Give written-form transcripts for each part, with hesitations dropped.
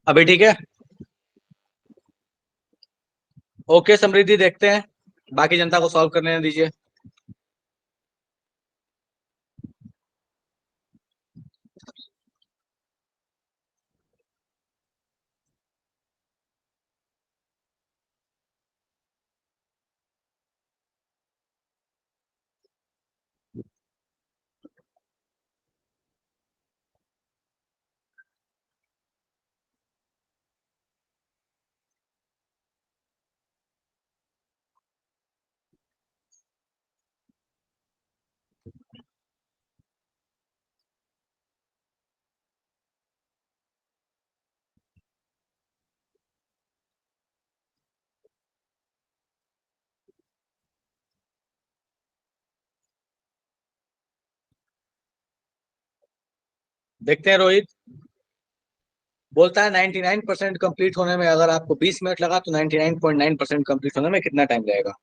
अभी ठीक है। ओके समृद्धि, देखते हैं, बाकी जनता को सॉल्व करने दीजिए। देखते हैं रोहित। बोलता है 99% कंप्लीट होने में अगर आपको 20 मिनट लगा तो 99.9% कंप्लीट होने में कितना टाइम लगेगा।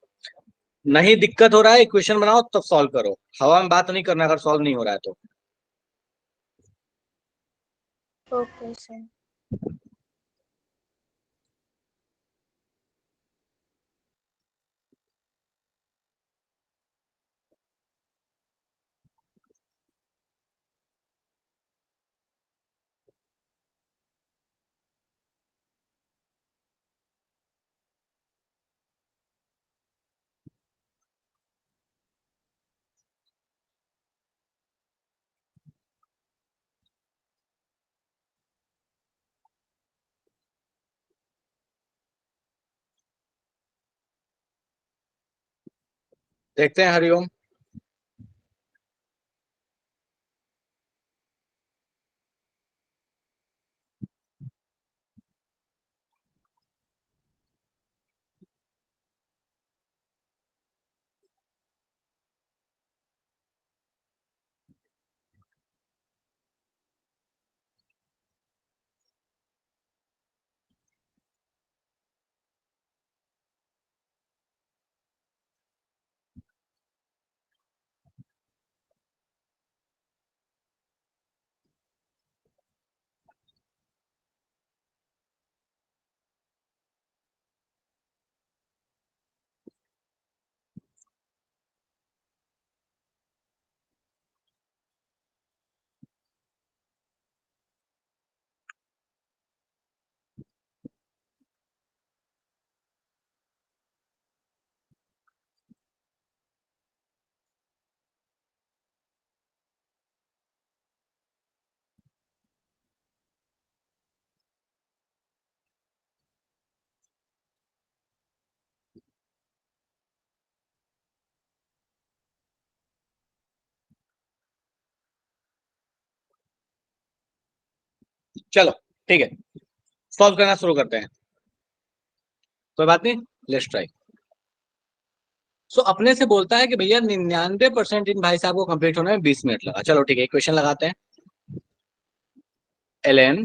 नहीं दिक्कत हो रहा है, इक्वेशन बनाओ तब सॉल्व करो। हवा में बात नहीं करना अगर सॉल्व नहीं हो रहा है तो। Okay sir. देखते हैं हरिओम। चलो ठीक है, सॉल्व करना शुरू करते हैं। कोई बात नहीं, लेट्स ट्राई। सो अपने से बोलता है कि भैया 99% इन भाई साहब को कंप्लीट होने में 20 मिनट लगा। चलो ठीक है, क्वेश्चन लगाते हैं। एल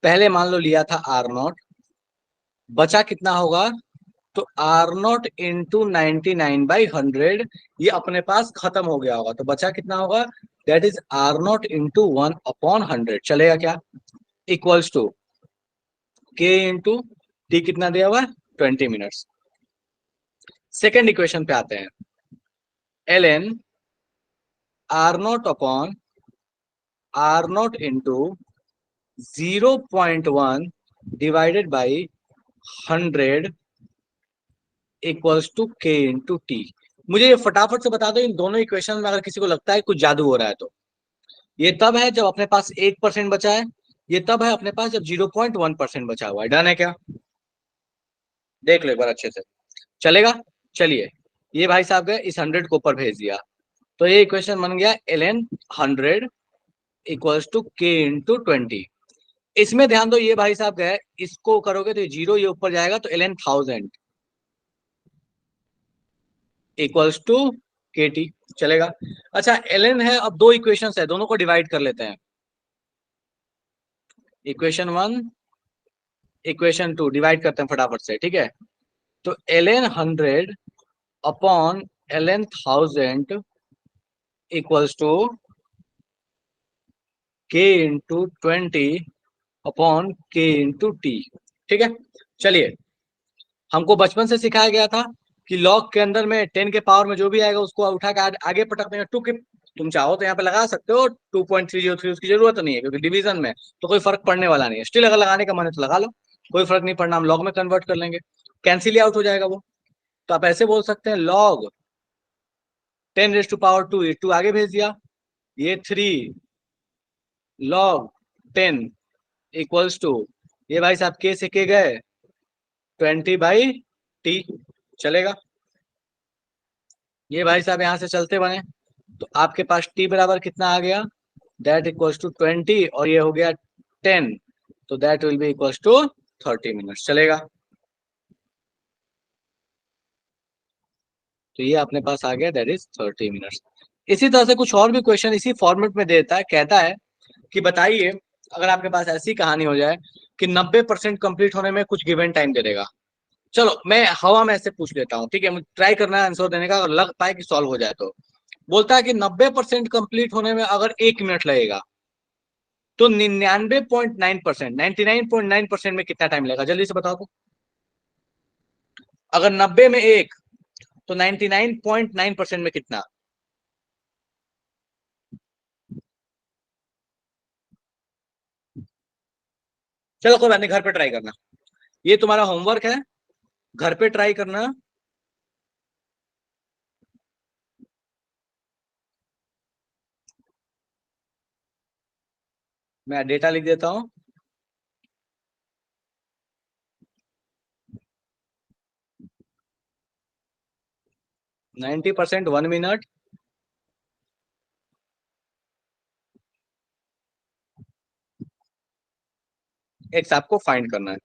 पहले मान लो लिया था R0, बचा कितना होगा, तो R0 इंटू 99/100, ये अपने पास खत्म हो गया होगा, तो बचा कितना होगा, दैट इज R0 इंटू 1/100। चलेगा क्या, equals to K into T, कितना दिया हुआ है 20 मिनट्स। सेकेंड इक्वेशन पे आते हैं। ln R0 into 0.1 divided by 100 equals to K into T। मुझे ये फटाफट से बता दो, इन दोनों इक्वेशन में अगर किसी को लगता है कुछ जादू हो रहा है तो। ये तब है जब अपने पास 1% बचा है, ये तब है अपने पास जब 0.1% बचा हुआ है। डन है क्या, देख लो एक बार अच्छे से। चलेगा, चलिए। ये भाई साहब गए इस 100 को ऊपर भेज दिया, तो ये इक्वेशन बन गया ln 100 equals to K into 20। इसमें ध्यान दो, ये भाई साहब गए, इसको करोगे तो ये 0 ये ऊपर जाएगा, तो ln 1000 इक्वल्स टू KT। चलेगा। अच्छा ln है, अब दो इक्वेशंस है, दोनों को डिवाइड कर लेते हैं। इक्वेशन 1 इक्वेशन 2 डिवाइड करते हैं फटाफट से, ठीक है। तो ln 100 upon ln 1000 equals to K into 20 upon K into T. ठीक है, चलिए, हमको बचपन से सिखाया गया था कि लॉग के अंदर में 10 के पावर में जो भी आएगा उसको उठा के आगे पटक देंगे। टू के तुम चाहो तो यहाँ पे लगा सकते हो 2.303, उसकी जरूरत नहीं है क्योंकि डिवीजन में तो कोई फर्क पड़ने वाला नहीं है। स्टिल अगर लगाने का मन है तो लगा लो, कोई फर्क नहीं पड़ना, हम लॉग में कन्वर्ट कर लेंगे, कैंसिल आउट हो जाएगा वो। तो आप ऐसे बोल सकते हैं लॉग 10⁻², ये 2 आगे भेज दिया, ये 3 log 10 इक्वल्स टू, ये भाई साहब के से के गए 20/t, चलेगा। ये भाई साहब यहाँ से चलते बने तो आपके पास t बराबर कितना आ गया, दैट इक्वल्स टू 20, और ये हो गया 10, तो that will be equals to 30 minutes, चलेगा। तो ये अपने पास आ गया, दैट इज 30 मिनट्स। इसी तरह से कुछ और भी क्वेश्चन इसी फॉर्मेट में देता है, कहता है कि बताइए अगर आपके पास ऐसी कहानी हो जाए कि 90% कंप्लीट होने में कुछ गिवन टाइम दे देगा। चलो मैं हवा में ऐसे पूछ लेता हूँ, ठीक है, मुझे ट्राई करना है आंसर देने का, अगर लग पाए कि सॉल्व हो जाए तो। बोलता है कि 90% कंप्लीट होने में अगर 1 मिनट लगेगा तो 99.9%, 99.9% में कितना टाइम लगेगा, जल्दी से बताओ तो। अगर 90 में 1 तो 99.9% में कितना। चलो कोई बात नहीं, घर पे ट्राई करना, ये तुम्हारा होमवर्क है, घर पे ट्राई करना। मैं डेटा लिख देता हूं। %90 1 मिनट, एक्स आपको फाइंड करना है,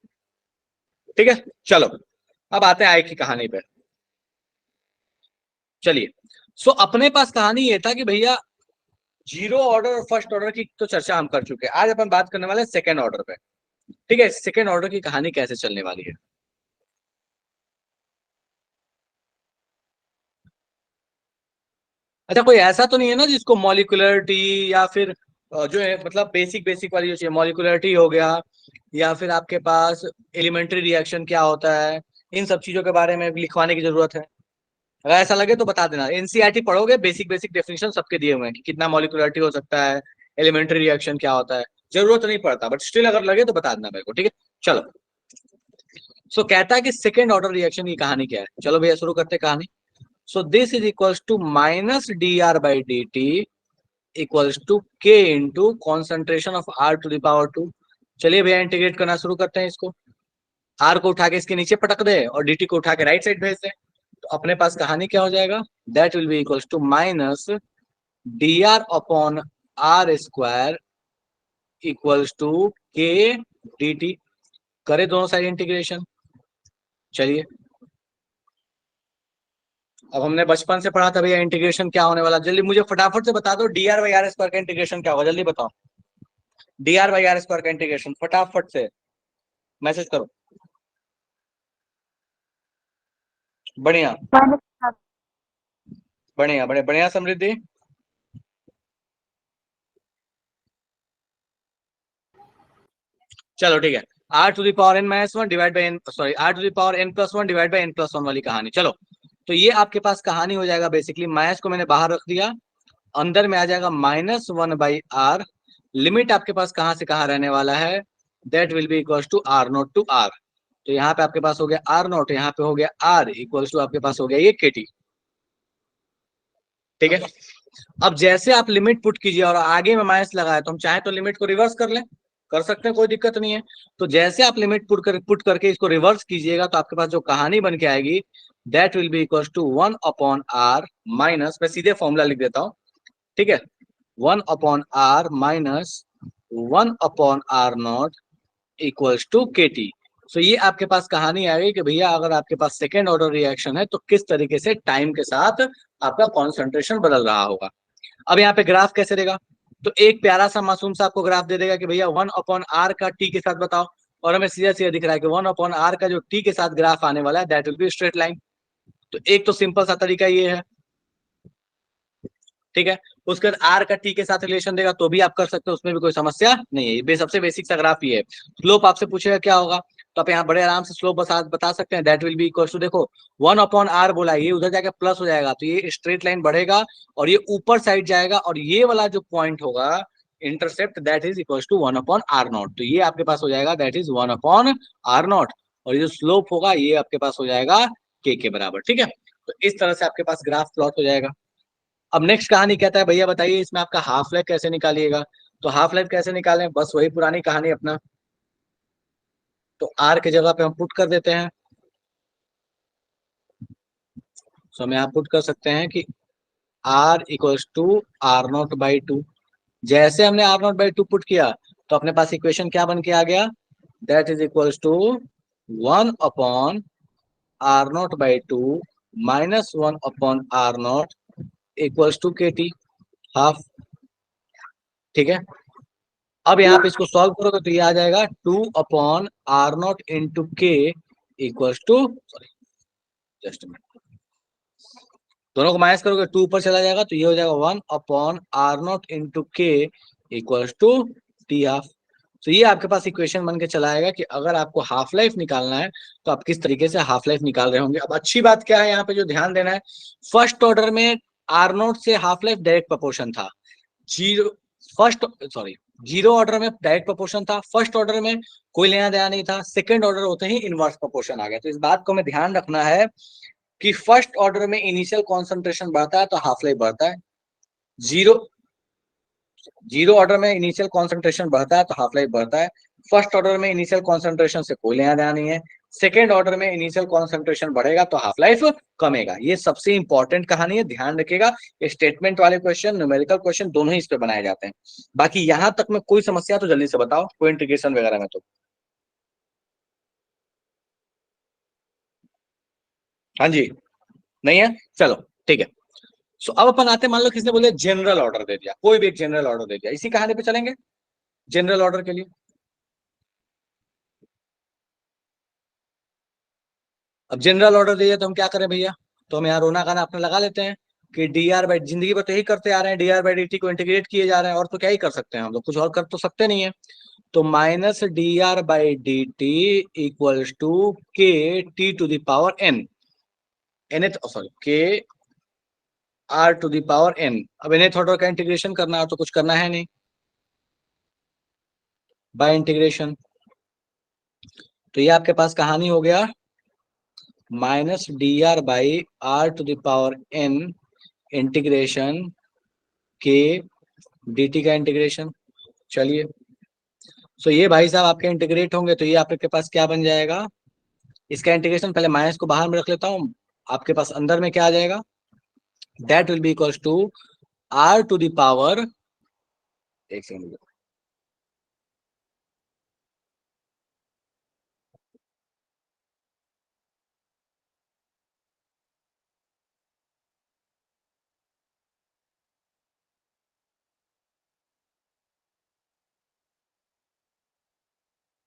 ठीक है। चलो अब आते हैं आय की कहानी पे। चलिए, सो अपने पास कहानी ये था कि भैया जीरो ऑर्डर और फर्स्ट ऑर्डर की तो चर्चा हम कर चुके हैं, आज अपन बात करने वाले हैं सेकेंड ऑर्डर पे। ठीक है, सेकेंड ऑर्डर की कहानी कैसे चलने वाली है। अच्छा, कोई ऐसा तो नहीं है ना जिसको मॉलिक्यूलरिटी या फिर जो है मतलब बेसिक बेसिक वाली जो चाहिए, मॉलिक्यूलरिटी हो गया या फिर आपके पास एलिमेंट्री रिएक्शन क्या होता है, इन सब चीजों के बारे में लिखवाने की जरूरत है। अगर ऐसा लगे तो बता देना, एनसीईआरटी पढ़ोगे, बेसिक बेसिक डेफिनेशन सबके दिए हुए हैं कि कितना मॉलिक्यूलरिटी हो सकता है, एलिमेंट्री रिएक्शन क्या होता है, जरूरत नहीं पड़ता, बट स्टिल अगर लगे तो बता देना मेरे को, ठीक है। चलो, सो कहता है कि सेकेंड ऑर्डर रिएक्शन की कहानी क्या है। चलो भैया शुरू करते हैं कहानी। So this is equals to -dr/dt equals to k into concentration of r⁻²। चलिए भैया इंटीग्रेट करना शुरू करते हैं इसको। r को उठा के इसके नीचे पटक दे और dt को उठा के राइट साइड भेज दे, तो अपने पास कहानी क्या हो जाएगा, that will be equals to -dr/r² equals to k dt। करे दोनों साइड इंटीग्रेशन। चलिए, अब हमने बचपन से पढ़ा था भैया इंटीग्रेशन क्या होने वाला, जल्दी मुझे फटाफट से बता दो dr/r² का इंटीग्रेशन क्या होगा, जल्दी बताओ। dr/r² का इंटीग्रेशन फटाफट से मैसेज करो। बढ़िया बढ़िया बढ़िया बढ़िया समृद्धि। चलो ठीक है, r⁻n-1 divide by n, sorry r⁻n+1 divide by n+1 वाली कहानी। चलो, तो ये आपके पास कहानी हो जाएगा, बेसिकली माइनस को मैंने बाहर रख दिया, अंदर में आ जाएगा -1/r। लिमिट आपके पास कहां से कहां रहने वाला है, that will be equals to r0 to r। तो यहाँ पे आपके पास हो गया r0, यहाँ पे हो गया r इक्वल्स टू आपके पास हो गया ये kt। ठीक है, अब जैसे आप लिमिट पुट कीजिए और आगे में माइनस लगाए तो हम चाहे तो लिमिट को रिवर्स कर लें, कर सकते हैं, कोई दिक्कत नहीं है। तो जैसे आप लिमिट पुट करके इसको रिवर्स कीजिएगा तो आपके पास जो कहानी बन के आएगी, that will be equals to 1/r minus, मैं सीधे फॉर्मूला लिख देता हूँ, ठीक है, 1/r minus 1/r0 equals to kt। So ये आपके पास कहानी आ गई कि भैया अगर आपके पास सेकेंड ऑर्डर रिएक्शन है तो किस तरीके से टाइम के साथ आपका कॉन्सेंट्रेशन बदल रहा होगा। अब यहाँ पे ग्राफ कैसे देगा, तो एक प्यारा सा मासूम सा आपको ग्राफ दे देगा कि भैया 1/r का t के साथ बताओ, और हमें सीधा सीधा दिख रहा है कि 1/r का जो t के साथ ग्राफ आने वाला है that will be straight line. तो एक तो सिंपल सा तरीका ये है, ठीक है। उसके बाद आर का टी के साथ रिलेशन देगा तो भी आप कर सकते हो, उसमें भी कोई समस्या नहीं है। ये सबसे बेसिक सा ग्राफ ही है। स्लोप आपसे पूछेगा क्या होगा, तो आप यहाँ बड़े आराम से स्लोप बता सकते हैं। That will be equal to, देखो 1/r बोला, ये उधर जाके प्लस हो जाएगा तो ये स्ट्रेट लाइन बढ़ेगा और ये ऊपर साइड जाएगा, और ये वाला जो पॉइंट होगा intercept, that is equal to 1/r0। तो ये आपके पास हो जाएगा दैट इज 1/r0, और ये जो स्लोप होगा ये आपके पास हो जाएगा के बराबर। ठीक है, तो इस तरह से आपके पास ग्राफ प्लॉट हो जाएगा। अब नेक्स्ट कहानी कहता है भैया बताइए इसमें आपका हाफ लाइफ कैसे निकालिएगा। तो हाफ लाइफ कैसे निकालें, बस वही पुरानी कहानी अपना। तो आर की जगह पे हम पुट कर देते हैं। सो हम यहाँ पुट कर सकते हैं कि आर इक्वल्स टू r0/2। जैसे हमने r0/2 पुट किया तो अपने पास इक्वेशन क्या बन के आ गया, that is equals to 1/r0/2 minus 1/r0 equals to K T, half. ठीक है, अब यहाँ पे इसको सॉल्व करोगे तो ये आ जाएगा 2/r0 into K equals to, sorry just minute, दोनों को माइनस करोगे 2 ऊपर चला जाएगा तो ये हो जाएगा 1/r0 into K equals to T half. तो ये आपके पास इक्वेशन बन के चला आएगा कि अगर आपको हाफ लाइफ निकालना है तो आप किस तरीके से हाफ लाइफ निकाल रहे होंगे। अब अच्छी बात क्या है यहाँ पे जो ध्यान देना है, फर्स्ट ऑर्डर में r0 से हाफ लाइफ डायरेक्ट प्रोपोर्शन था, zero first sorry zero order में डायरेक्ट प्रोपोर्शन था, फर्स्ट ऑर्डर में कोई लेना देना नहीं था, सेकंड ऑर्डर होते ही इनवर्स प्रोपोर्शन आ गया। तो इस बात को हमें ध्यान रखना है कि फर्स्ट ऑर्डर में इनिशियल कॉन्सेंट्रेशन बढ़ता है तो हाफ लाइफ बढ़ता है, जीरो जीरो ऑर्डर में इनिशियल कॉन्सेंट्रेशन बढ़ता है तो हाफ लाइफ बढ़ता है, फर्स्ट ऑर्डर में इनिशियल कॉन्सेंट्रेशन से कोई लेना देना नहीं है, सेकेंड ऑर्डर में इनिशियल कॉन्सेंट्रेशन बढ़ेगा तो हाफ लाइफ कमेगा। ये सबसे इंपॉर्टेंट कहानी है, ध्यान रखिएगा। स्टेटमेंट वाले क्वेश्चन, न्यूमेरिकल क्वेश्चन दोनों ही इस पे बनाए जाते हैं। बाकी यहां तक में कोई समस्या तो जल्दी से बताओ, कोई इंटीग्रेशन वगैरह में तो हाँ जी, नहीं है, चलो ठीक है। सो अब अपन आते, मान लो किसने बोले जनरल ऑर्डर दे दिया, कोई भी एक जनरल ऑर्डर दे दिया, इसी कहानी पे चलेंगे जनरल ऑर्डर के लिए। अब जनरल ऑर्डर दिया तो हम क्या करें भैया, तो हम यहाँ रोना गाना अपने लगा लेते हैं कि dr/, जिंदगी भर तो यही करते आ रहे हैं, dr/dt को इंटीग्रेट किए जा रहे हैं, और तो क्या ही कर सकते हैं हम लोग, कुछ और कर तो सकते नहीं है। तो minus dr/dt equals to K T to the power n, nth sorry K r to the power n। अब nth ऑर्डर का इंटीग्रेशन करना है तो कुछ करना है नहीं, बाय इंटीग्रेशन। तो ये आपके पास कहानी हो गया minus dr/r to the power n integration K dt का इंटीग्रेशन। चलिए, सो ये भाई साहब आपके इंटीग्रेट होंगे तो ये आपके पास क्या बन जाएगा, इसका इंटीग्रेशन, पहले माइनस को बाहर में रख लेता हूँ, आपके पास अंदर में क्या आ जाएगा, that will be equals to r to the power, एक सेकंड,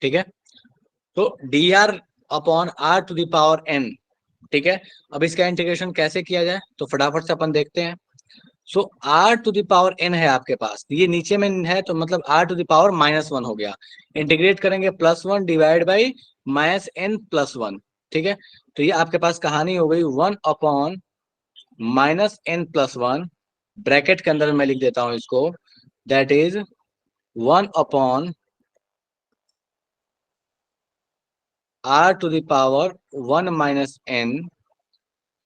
ठीक है। तो dr/r टू दावर n, ठीक है। अब इसका इंटीग्रेशन कैसे किया जाए तो फटाफट से अपन देखते हैं। सो r टू दावर n है आपके पास, ये नीचे में है तो मतलब r टू दावर -1 हो गया, इंटीग्रेट करेंगे +1 डिवाइड बाई -n+1। ठीक है, तो ये आपके पास कहानी हो गई 1/-n+1, ब्रैकेट के अंदर मैं लिख देता हूं इसको, that is 1/r to the power 1 - n।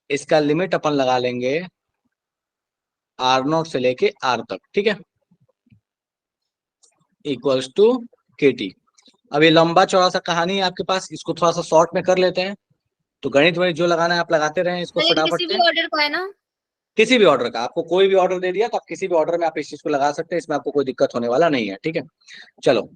इसका लिमिट अपन लगा लेंगे r0 से लेके r तक, ठीक है, इक्वल्स टू के टी। अब ये लंबा चौड़ा सा कहानी है आपके पास, इसको थोड़ा सा शॉर्ट में कर लेते हैं। तो गणित वणित जो लगाना है आप लगाते रहे इसको मतलब फटाफट किसी से। भी ऑर्डर को है ना? किसी भी ऑर्डर का, आपको कोई भी ऑर्डर दे दिया तो आप किसी भी ऑर्डर में आप इस चीज को लगा सकते हैं, इसमें आपको कोई दिक्कत होने वाला नहीं है, ठीक है। चलो,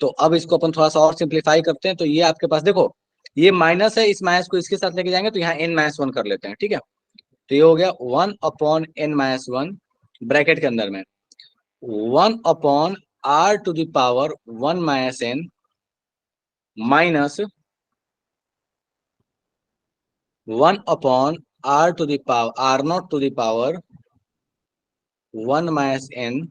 तो अब इसको अपन थोड़ा सा और सिंप्लीफाई करते हैं। तो ये आपके पास देखो, ये माइनस है, इस माइनस को इसके साथ लेके जाएंगे तो यहाँ n-1 कर लेते हैं, ठीक है। तो ये हो गया 1/n-1 ब्रैकेट के अंदर में 1/r to the power 1 - n minus 1/r to the power r0 to the power 1 minus N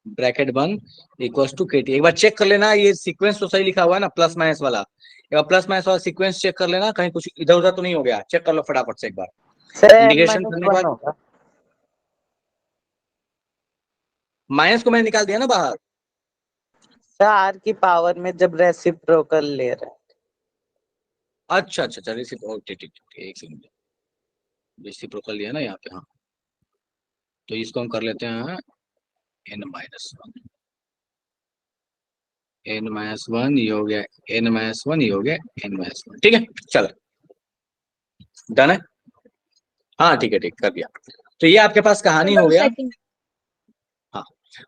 bracket 1 equals to K T. एक बार चेक कर लेना, ये सीक्वेंस तो सही लिखा हुआ है ना, प्लस माइनस वाला। एक बार प्लस माइनस वाला सीक्वेंस चेक कर लेना, कहीं कुछ इधर उधर तो नहीं हो गया। चेक कर लो फटाफट से एक बार। सर एन इंटीग्रेशन माइनस करने के वन बाद होगा। माइनस को मैंने निकाल दिया ना बाहर। सर आर की पावर में जब रेसिप्रोकल ले रहे हैं। अच्छा अच्छा अच्छा, ठीक ठीक ठीक, एक सेकंड। रेसिप्रोकल लिया ना यहाँ पे, हाँ। तो इसको हम कर लेते हैं N minus one. N minus one ये हो गया, एन माइनस वन ये हो गया, एन माइनस वन। ठीक है, चलो डन है। हाँ ठीक है, ठीक कर दिया। तो ये आपके पास कहानी हो 2 गया। सेकंड। हाँ,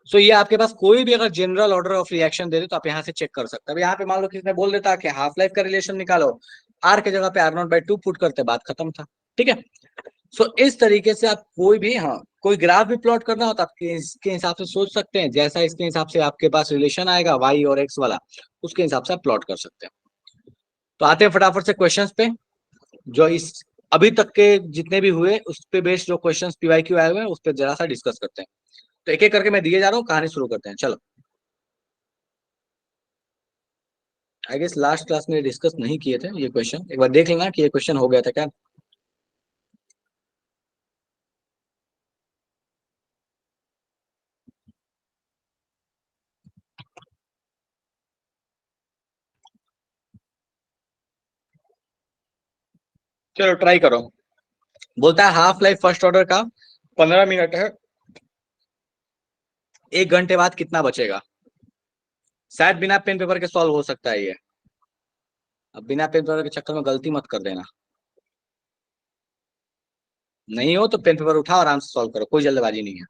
सो ये आपके पास कोई भी अगर जनरल ऑर्डर ऑफ रिएक्शन दे दे तो आप यहाँ से चेक कर सकते हैं। अब यहाँ पे मान लो किसी ने बोल देता कि हाफ लाइफ का रिलेशन निकालो, आर के जगह पे R naught by two put करते, बात खत्म था। ठीक है, सो इस तरीके से आप कोई भी, हाँ, कोई ग्राफ भी प्लॉट करना हो तो आप इसके हिसाब से सोच सकते हैं। जैसा इसके हिसाब से आपके पास रिलेशन आएगा वाई और एक्स वाला, उसके हिसाब से आप प्लॉट कर सकते हैं। तो आते हैं फटाफट से क्वेश्चंस पे, जो इस अभी तक के जितने भी हुए उस पे बेस्ड जो क्वेश्चंस पीवाईक्यू आए हुए हैं उस पर जरा सा डिस्कस करते हैं। तो एक एक करके मैं दिए जा रहा हूँ, कहानी शुरू करते हैं, चलो। आई गेस लास्ट क्लास में डिस्कस नहीं किए थे ये क्वेश्चन, एक बार देख लेना कि ये क्वेश्चन हो गया था क्या। चलो ट्राई करो। बोलता है हाफ लाइफ फर्स्ट ऑर्डर का 15 मिनट है, 1 घंटे बाद कितना बचेगा। शायद बिना पेन पेपर के सॉल्व हो सकता है ये। अब बिना पेन पेपर के चक्कर में गलती मत कर देना। नहीं हो तो पेन पेपर उठाओ, आराम से सॉल्व करो, कोई जल्दबाजी नहीं है।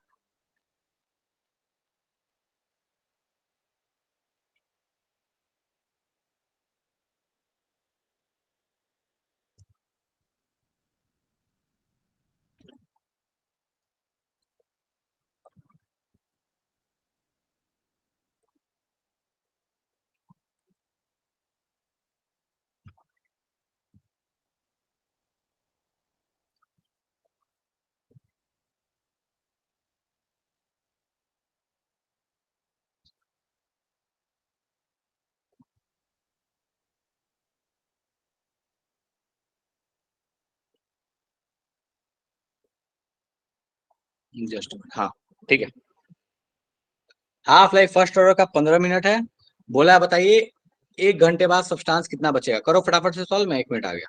जस्ट, हाँ ठीक है। हाफ लाइफ फर्स्ट ऑर्डर का 15 मिनट है, बोला है बताइए 1 घंटे बाद सब्सटेंस कितना बचेगा। करो फटाफट से सॉल्व, मैं 1 मिनट आ गया।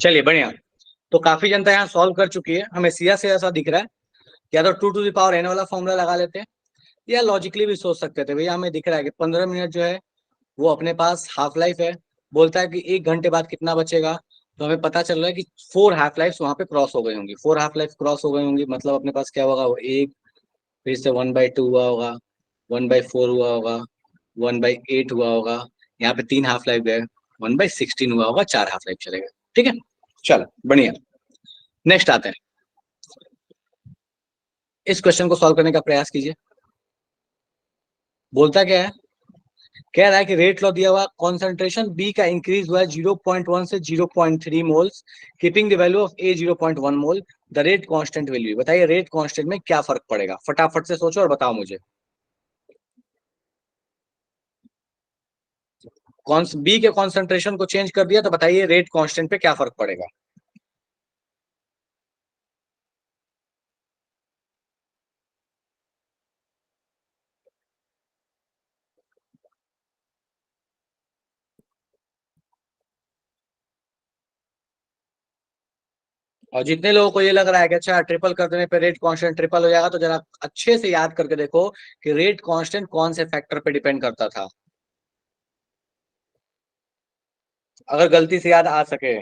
चलिए बढ़िया। तो काफी जनता यहाँ सॉल्व कर चुकी है, हमें सीधा से ऐसा दिख रहा है। या तो 2 टू द पावर n वाला फॉर्मूला लगा लेते हैं, या लॉजिकली भी सोच सकते थे। भैया हमें दिख रहा है कि 15 मिनट जो है वो अपने पास हाफ लाइफ है। बोलता है कि 1 घंटे बाद कितना बचेगा, तो हमें पता चल रहा है कि 4 हाफ लाइफ वहां पे क्रॉस हो गई होंगी। 4 हाफ लाइफ क्रॉस हो गई होंगी, मतलब अपने पास क्या होगा, वो एक, फिर से 1/2 हुआ होगा, 1/4 हुआ होगा, 1/8 हुआ होगा। यहाँ पे 3 हाफ लाइफ गए, 1/16 हुआ होगा, 4 हाफ लाइफ चलेगा। ठीक है, चलो बढ़िया। नेक्स्ट आते हैं, इस क्वेश्चन को सॉल्व करने का प्रयास कीजिए। बोलता क्या है, कह रहा है कि रेट लॉ दिया हुआ, कॉन्सेंट्रेशन बी का इंक्रीज हुआ है 0.1 से 0.3 moles, keeping the value of A 0.1 mole, the rate constant will be. बताइए रेट कांस्टेंट में क्या फर्क पड़ेगा, फटाफट से सोचो और बताओ मुझे। कौन बी के कॉन्सेंट्रेशन को चेंज कर दिया, तो बताइए रेट कांस्टेंट पे क्या फर्क पड़ेगा। और जितने लोगों को ये लग रहा है कि अच्छा ट्रिपल कर देने पे रेट कांस्टेंट ट्रिपल हो जाएगा, तो जरा अच्छे से याद करके देखो कि रेट कांस्टेंट कौन से फैक्टर पे डिपेंड करता था, अगर गलती से याद आ सके।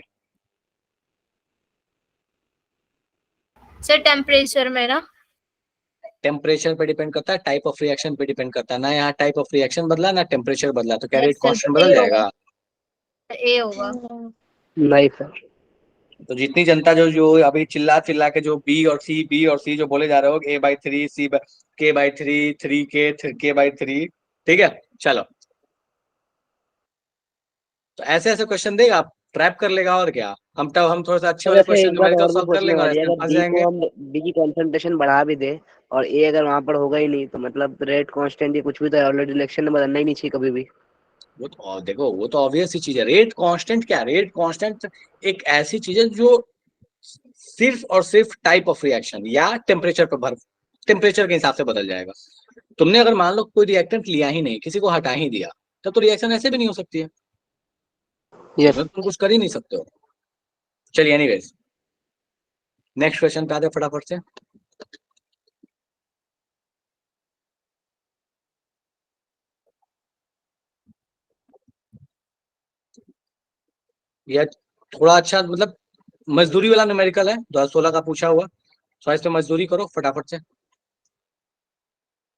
सर टेम्परेचर में ना। टेम्परेचर पे डिपेंड करता है, टाइप ऑफ रिएक्शन पे डिपेंड करता है ना। यहाँ टाइप ऑफ रिएक्शन बदला ना टेम्परेचर बदला, तो क्या रेट यस सर, कांस्टेंट तो ए बदल होगा। जाएगा। ए होगा। नहीं सर। तो जितनी जनता जो जो अभी चिल्ला चिल्ला के जो बी और सी जो बोले जा रहे हो, A/3, K/3, 3K/3, ठीक है। चलो, तो ऐसे ऐसे क्वेश्चन देगा, ट्रैप कर लेगा और क्या। हम थोड़ा सा अच्छे सर वाले वैसे क्वेश्चन एक बात न्यूमेरिकल और भी सॉल्व कर पूछने लेंगे और वाली है, ऐसे में अगर फंस बी को जाएंगे। हम बी की कंसंट्रेशन बढ़ा भी दे और ए अगर वहां पर होगा ही नहीं, तो मतलब रेट कांस्टेंट ये कुछ भी, तो ऑलरेडी इलेक्शन में बदलना ही नहीं चाहिए कभी भी। वो तो देखो, वो तो ऑब्वियस ही चीज है। रेट कांस्टेंट क्या, रेट कांस्टेंट एक ऐसी चीज है जो सिर्फ और सिर्फ टाइप ऑफ रिएक्शन या टेम्परेचर पर भर, टेम्परेचर के हिसाब से बदल जाएगा। तुमने अगर मान लो कोई रिएक्टेंट लिया ही नहीं, किसी को हटा ही दिया, तब तो रिएक्शन ऐसे भी नहीं हो सकती है, यस। उसमें तुम कुछ कर ही नहीं सकते हो। चलिए एनीवेज, नेक्स्ट क्वेश्चन पे आते हैं फटाफट से। यह थोड़ा अच्छा, मतलब मजदूरी वाला न्यूमेरिकल है, 2016 का पूछा हुआ। सो इस पे मजदूरी करो फटाफट से,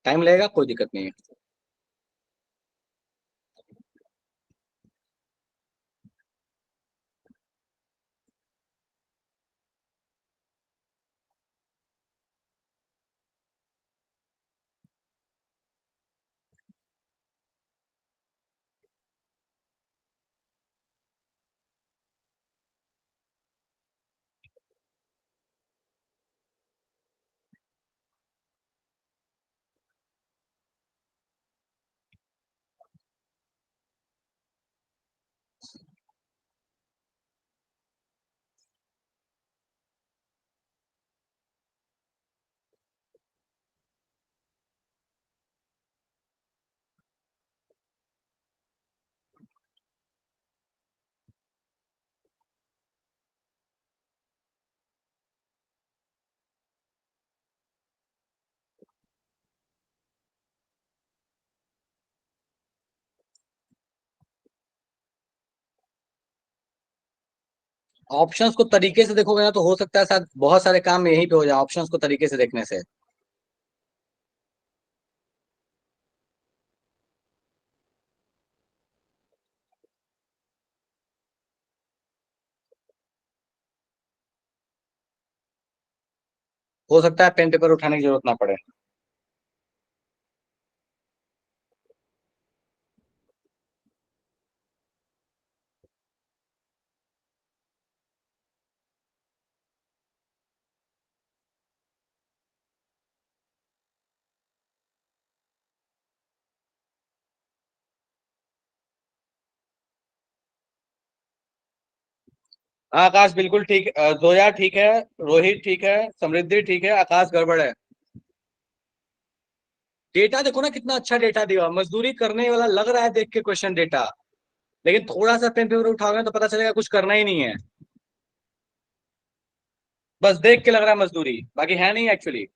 टाइम लगेगा, कोई दिक्कत नहीं है। ऑप्शंस को तरीके से देखोगे ना, तो हो सकता है शायद बहुत सारे काम यहीं पे हो जाए, ऑप्शंस को तरीके से देखने से। हो सकता है पेन पेपर उठाने की जरूरत ना पड़े। हाँ आकाश बिल्कुल ठीक है, जोया ठीक है, रोहित ठीक है, समृद्धि ठीक है, आकाश गड़बड़ है। डेटा देखो ना, कितना अच्छा डेटा दिया, मजदूरी करने वाला लग रहा है देख के क्वेश्चन डेटा, लेकिन थोड़ा सा पेन पेपर उठाओगे तो पता चलेगा कुछ करना ही नहीं है। बस देख के लग रहा है मजदूरी, बाकी है नहीं एक्चुअली।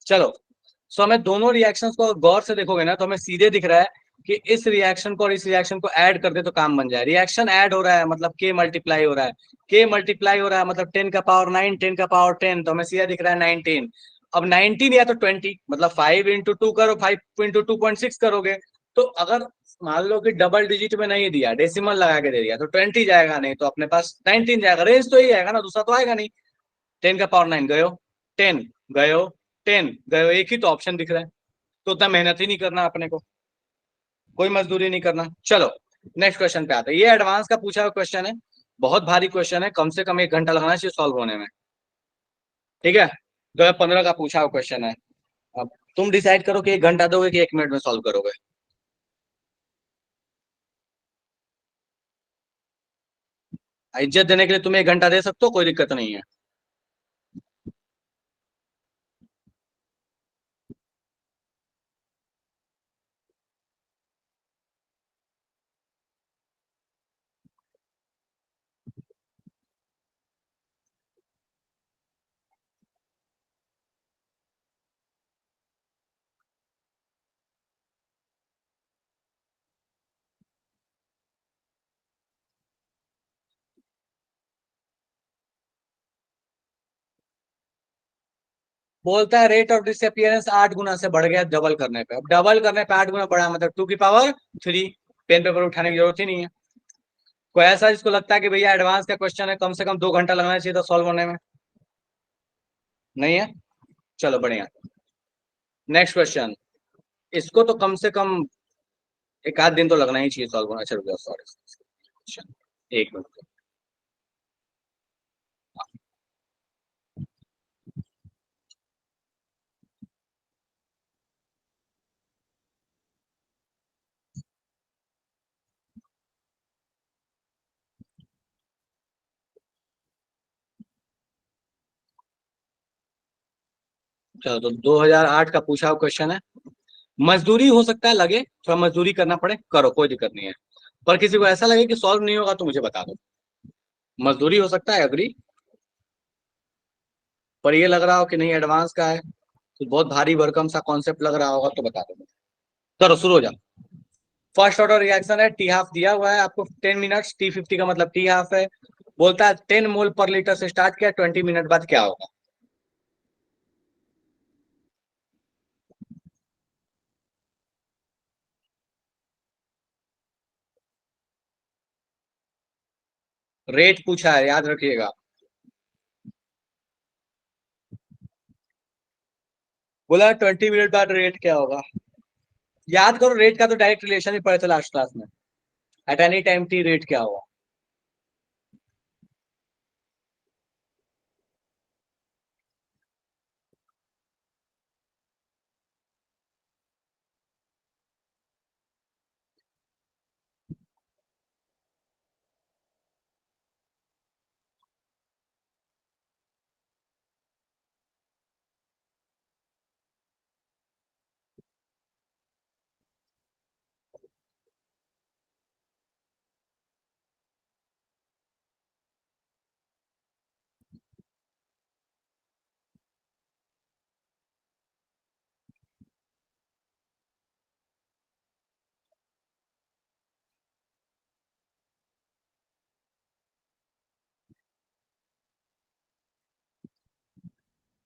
चलो, सो हमें दोनों रिएक्शंस को गौर से देखोगे ना तो हमें सीधे दिख रहा है कि इस रिएक्शन को और इस रिएक्शन को ऐड कर दे तो काम बन जाए। रिएक्शन ऐड हो रहा है मतलब के मल्टीप्लाई हो रहा है, के मल्टीप्लाई हो रहा है मतलब 10 का पावर 9, 10 का पावर 10, तो हमें सीधा दिख रहा है 19। अब 19 या तो 20, मतलब 5 × 2 करो, 5 × 2.6 करोगे। तो अगर मान लो कि डबल डिजिट में नहीं दिया, डेसिमल लगा के दे दिया, तो 20 जाएगा, नहीं तो अपने पास 19 जाएगा। रेंज तो ही आएगा ना, दूसरा तो आएगा नहीं। 10 का पावर 9 गयो, 10 गयो, 10 गयो, एक ही तो ऑप्शन दिख रहा है। तो उतना मेहनत ही नहीं करना अपने को, कोई मजदूरी नहीं करना। चलो नेक्स्ट क्वेश्चन पे आते हैं। ये एडवांस का पूछा हुआ क्वेश्चन है, बहुत भारी क्वेश्चन है, कम से कम 1 घंटा लगना चाहिए सॉल्व होने में। ठीक है, 2015 का पूछा हुआ क्वेश्चन है। अब तुम डिसाइड करो कि 1 घंटा दोगे कि 1 मिनट में सॉल्व करोगे। इज्जत देने के लिए तुम 1 घंटा दे सकते हो, कोई दिक्कत नहीं है। बोलता है रेट ऑफ डिसअपियरेंस 8 गुना से बढ़ गया डबल करने पे। अब डबल करने पे 8 गुना बढ़ा मतलब 2 की पावर 3। पेन पेपर उठाने की जरूरत ही नहीं है। कोई ऐसा जिसको लगता है कि भैया एडवांस का क्वेश्चन है, कम से कम 2 घंटा लगना चाहिए था सॉल्व होने में? नहीं है? चलो बढ़िया। नेक्स्ट क्वेश्चन, इसको तो कम से कम 1 आध दिन तो लगना ही चाहिए सॉल्व होना। चलो सॉरी, 1 मिनट। चलो, तो 2008 का पूछा हुआ क्वेश्चन है। मजदूरी हो सकता है लगे, थोड़ा मजदूरी करना पड़े, करो कोई दिक्कत नहीं है। पर किसी को ऐसा लगे कि सॉल्व नहीं होगा तो मुझे बता दो। मजदूरी हो सकता है, अग्री। पर ये लग रहा हो कि नहीं एडवांस का है, तो बहुत भारी भरकम सा कॉन्सेप्ट लग रहा होगा, तो बता दो। करो, शुरू हो जाओ। फर्स्ट ऑर्डर रिएक्शन है, टी हाफ दिया हुआ है आपको 10 मिनट्स, T50 का मतलब टी हाफ है। बोलता है 10 मोल/लीटर से स्टार्ट किया, 20 मिनट बाद क्या होगा? रेट पूछा है, याद रखिएगा। बोला 20 मिनट बाद रेट क्या होगा। याद करो, रेट का तो डायरेक्ट रिलेशन ही पढ़ा था लास्ट क्लास में। Eight any time T rate क्या होगा?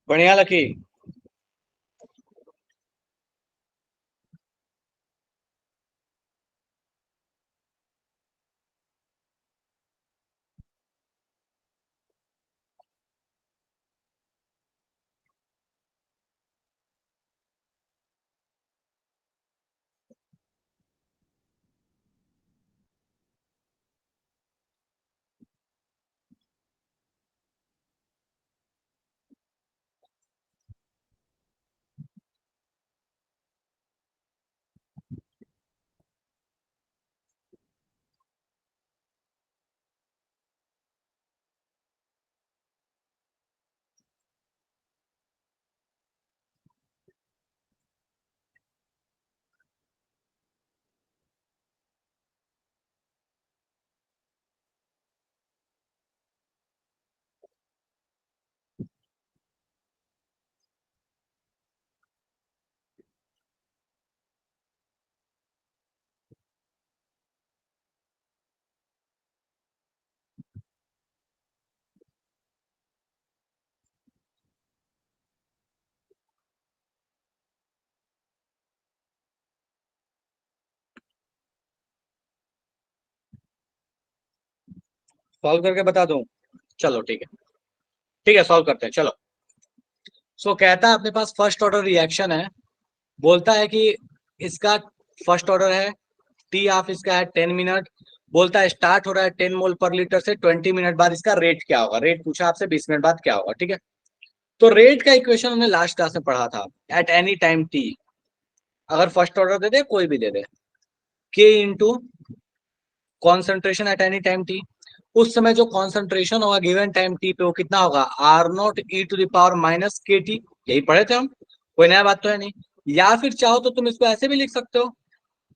बढ़िया लकी। सॉल्व करके बता दूं? चलो ठीक है, ठीक है, सॉल्व करते हैं, चलो। सो कहता है अपने पास फर्स्ट ऑर्डर रिएक्शन है, बोलता है कि इसका फर्स्ट ऑर्डर है, टी ऑफ इसका है 10 मिनट, बोलता है स्टार्ट हो रहा है 10 मोल पर लीटर से, 20 मिनट बाद इसका रेट क्या होगा, रेट पूछा आपसे 20 मिनट बाद क्या होगा, ठीक है। तो रेट का इक्वेशन हमने लास्ट क्लास में पढ़ा था, एट एनी टाइम टी, अगर फर्स्ट ऑर्डर दे दे कोई भी दे दे, के into concentration eight any time T, उस समय जो कॉन्सेंट्रेशन होगा गिवन टाइम टी पे वो कितना होगा, R naught E to the power minus K T, यही पढ़े थे हम, कोई नया बात तो है नहीं। या फिर चाहो तो तुम इसको ऐसे भी लिख सकते हो,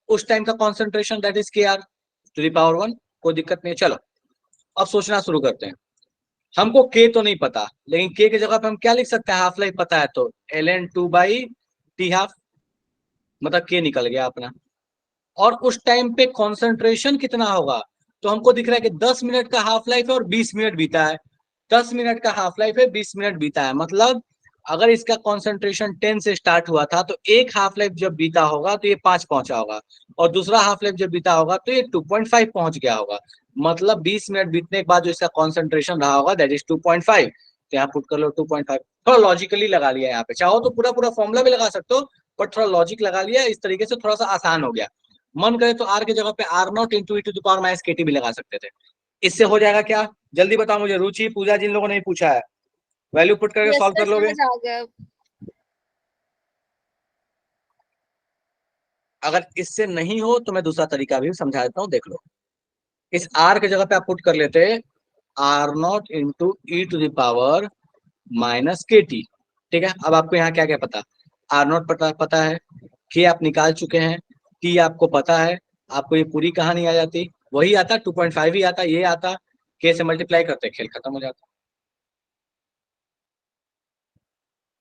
उस टाइम का कॉन्सेंट्रेशन दैट इज के आर टू द पावर 1, कोई दिक्कत नहीं है। चलो अब सोचना शुरू करते हैं। हमको के तो नहीं पता, लेकिन के की जगह पे हम क्या लिख सकते हैं, हाफ लाइफ पता है तो ln 2/t हाफ, मतलब के निकल गया अपना। और उस टाइम पे कॉन्सेंट्रेशन कितना होगा, तो हमको दिख रहा है कि 10 मिनट का हाफ लाइफ है और 20 मिनट बीता है, 10 मिनट का हाफ लाइफ है, 20 मिनट बीता है, मतलब अगर इसका कॉन्सेंट्रेशन 10 से स्टार्ट हुआ था तो एक हाफ लाइफ जब बीता होगा तो ये 5 पहुंचा होगा, और दूसरा हाफ लाइफ जब बीता होगा तो ये 2.5 पहुंच गया होगा, मतलब 20 मिनट बीतने के बाद जो इसका कॉन्सेंट्रेशन रहा होगा दैट इज 2.5। तो यहाँ पुट कर लो 2.5, थोड़ा लॉजिकली लगा लिया यहाँ पे, चाहो तो पूरा पूरा फॉर्मूला भी लगा सकते हो, बट थोड़ा लॉजिक लगा लिया इस तरीके से, थोड़ा सा आसान हो गया। मन करे तो आर की जगह पे R naught into E to the power minus K T भी लगा सकते थे। इससे हो जाएगा क्या, जल्दी बताओ मुझे, रुचि पूजा जिन लोगों ने नहीं पूछा है, वैल्यू पुट करके यस सॉल्व सर, कर लोगे? समझ आ गया। अगर इससे नहीं हो तो मैं दूसरा तरीका भी समझा देता हूँ, देख लो। इस आर की जगह पे आप पुट कर लेते R naught into E to the power minus K T, ठीक है। अब आपको यहाँ क्या क्या पता, आर नॉट पता है, के आप निकाल चुके हैं, टी आपको पता है, आपको ये पूरी कहानी आ जाती, वही आता 2.5 ही आता, ये आता, के से मल्टीप्लाई करते खेल खत्म हो जाता।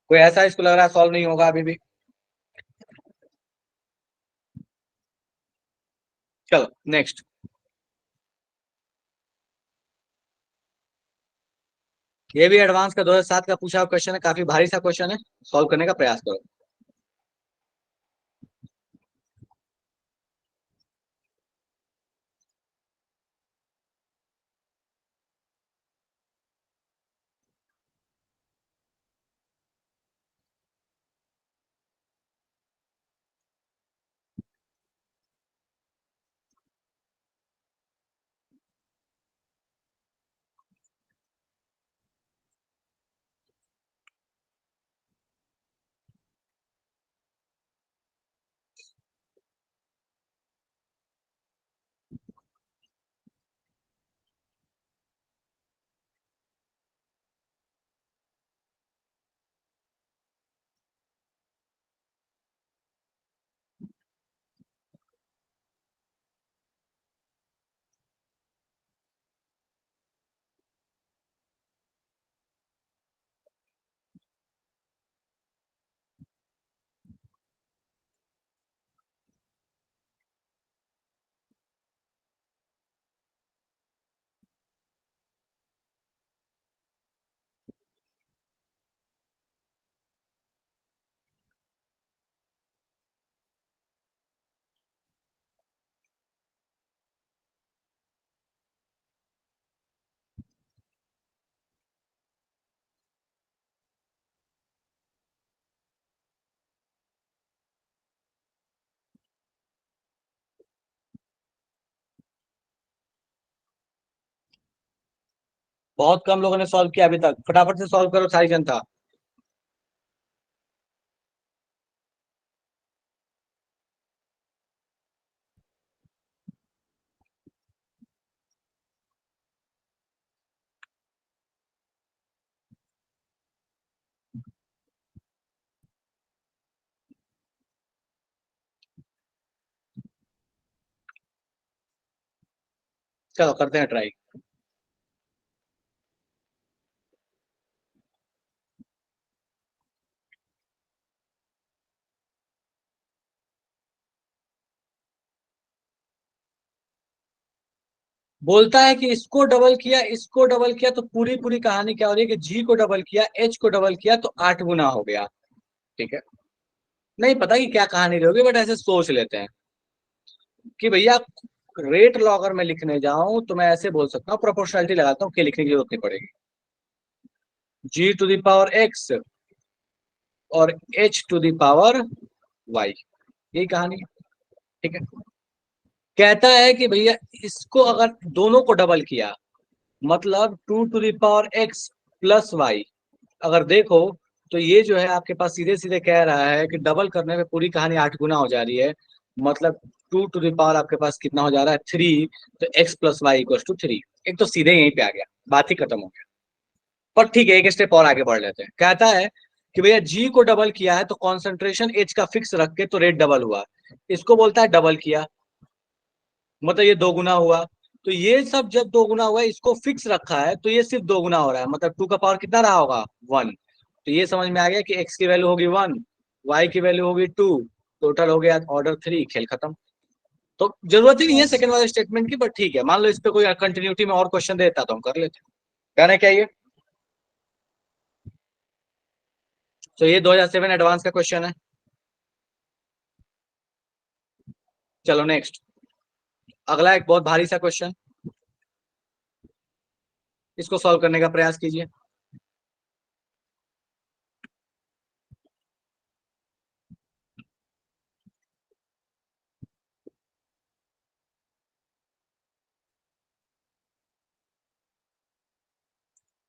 कोई ऐसा इसको लग रहा है सॉल्व नहीं होगा अभी भी? चलो नेक्स्ट। ये भी एडवांस का 2007 का पूछा हुआ क्वेश्चन है, काफी भारी सा क्वेश्चन है, सॉल्व करने का प्रयास करो। बहुत कम लोगों ने सॉल्व किया अभी तक, फटाफट से सॉल्व करो सारी जनता। चलो करते हैं ट्राई। बोलता है कि इसको डबल किया, इसको डबल किया, तो पूरी पूरी कहानी क्या हो रही है कि जी को डबल किया, एच को डबल किया तो 8 गुना हो गया, ठीक है। नहीं पता कि क्या कहानी रहोगी, बट ऐसे सोच लेते हैं कि भैया रेट लॉ अगर मैं लिखने जाऊं तो मैं ऐसे बोल सकता हूँ, प्रोपोर्शनलिटी लगाता हूँ, के लिखने की जरूरत नहीं पड़ेगी। g to the power x और h to the power y, यही कहानी है। ठीक है, कहता है कि भैया इसको अगर दोनों को डबल किया, मतलब 2 to the power x plus Y, अगर देखो तो ये जो है आपके पास सीधे सीधे कह रहा है कि डबल करने में पूरी कहानी 8 गुना हो जा रही है। मतलब 2 टू द पावर आपके पास कितना हो जा रहा है 3, तो x plus Y equal to 3। एक तो सीधे यहीं पे आ गया, बात ही खत्म हो गया। पर ठीक है, एक स्टेप और आगे बढ़ लेते हैं। कहता है कि भैया g को डबल किया है तो कॉन्सेंट्रेशन h का फिक्स रख के तो रेट डबल हुआ, इसको बोलता है डबल किया, मतलब ये 2 गुना हुआ। तो ये सब जब 2 गुना हुआ, इसको फिक्स रखा है तो ये सिर्फ 2 गुना हो रहा है, मतलब 2 का पावर कितना रहा होगा 1। तो ये समझ में आ गया कि x की वैल्यू होगी 1, y की वैल्यू होगी 2, टोटल हो गया ऑर्डर 3, खेल खत्म। तो जरूरत ही नहीं है सेकंड वाले स्टेटमेंट की, बट ठीक है, मान लो इस पे कोई कंटिन्यूटी में और क्वेश्चन देता तो हम कर लेते। कहना क्या ये, तो ये 2007 एडवांस का क्वेश्चन है। चलो नेक्स्ट, अगला एक बहुत भारी सा क्वेश्चन, इसको सॉल्व करने का प्रयास कीजिए।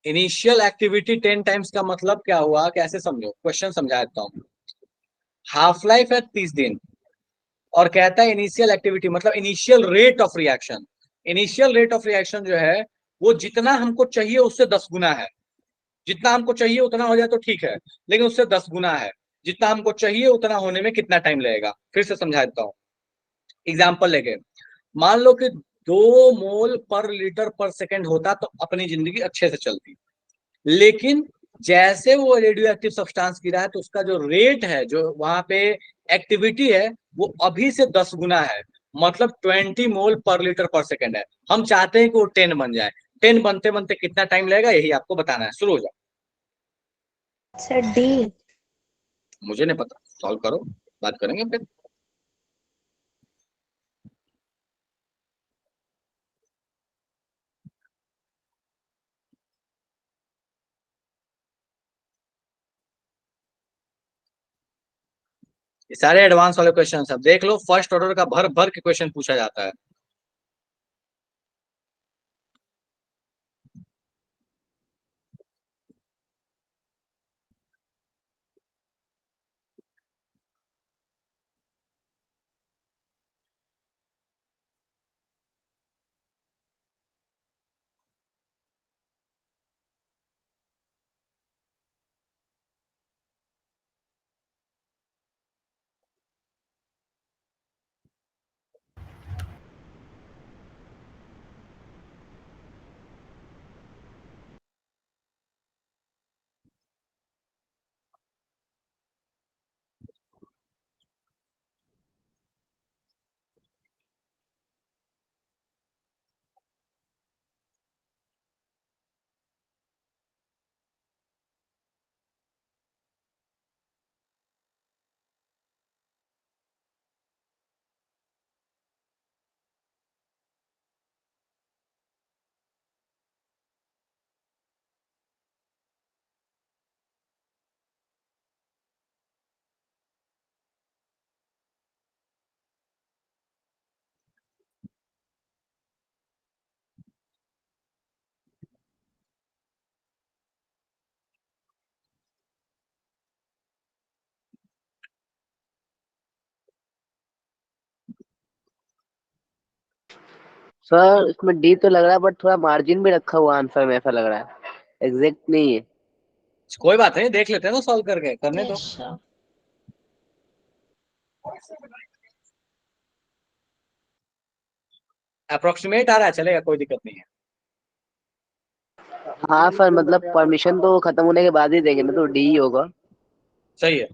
इनिशियल एक्टिविटी 10 टाइम्स का मतलब क्या हुआ, कैसे समझो, क्वेश्चन समझा देता हूं। हाफ लाइफ है 30 दिन, और कहता है इनिशियल एक्टिविटी मतलब initial rate of reaction. Initial rate of reaction जो है वो जितना हमको चाहिए उससे 10 गुना है। जितना हमको चाहिए उतना हो जाए तो ठीक है, लेकिन उससे 10 गुना है। जितना हमको चाहिए उतना होने में कितना टाइम लगेगा, फिर से समझा देता हूँ एग्जाम्पल लेके। मान लो कि 2 मोल पर लीटर पर सेकेंड होता तो अपनी जिंदगी अच्छे से चलती, लेकिन जैसे वो रेडियो एक्टिव सब्सटेंस गिरा है तो उसका जो रेट है, जो वहां पे एक्टिविटी है, वो अभी से 10 गुना है, मतलब 20 मोल पर लीटर पर सेकेंड है। हम चाहते हैं कि वो 10 बन जाए। 10 बनते बनते कितना टाइम लगेगा, यही आपको बताना है। शुरू हो जाओ। Sir D. मुझे नहीं पता, सॉल्व करो, बात करेंगे फिर। ये सारे एडवांस वाले क्वेश्चन सब देख लो, फर्स्ट ऑर्डर का भर भर के क्वेश्चन पूछा जाता है। सर इसमें डी तो लग रहा है, बट थोड़ा मार्जिन भी रखा हुआ आंसर में, ऐसा लग रहा है, एग्जैक्ट नहीं है। कोई बात नहीं, देख लेते हैं ना, सॉल्व करके, करने दो। Yes sir. अप्रोक्सीमेट आ रहा है, चलेगा, कोई दिक्कत नहीं है। हाँ सर, मतलब परमिशन तो खत्म होने के बाद ही देंगे ना, तो डी ही होगा। सही है,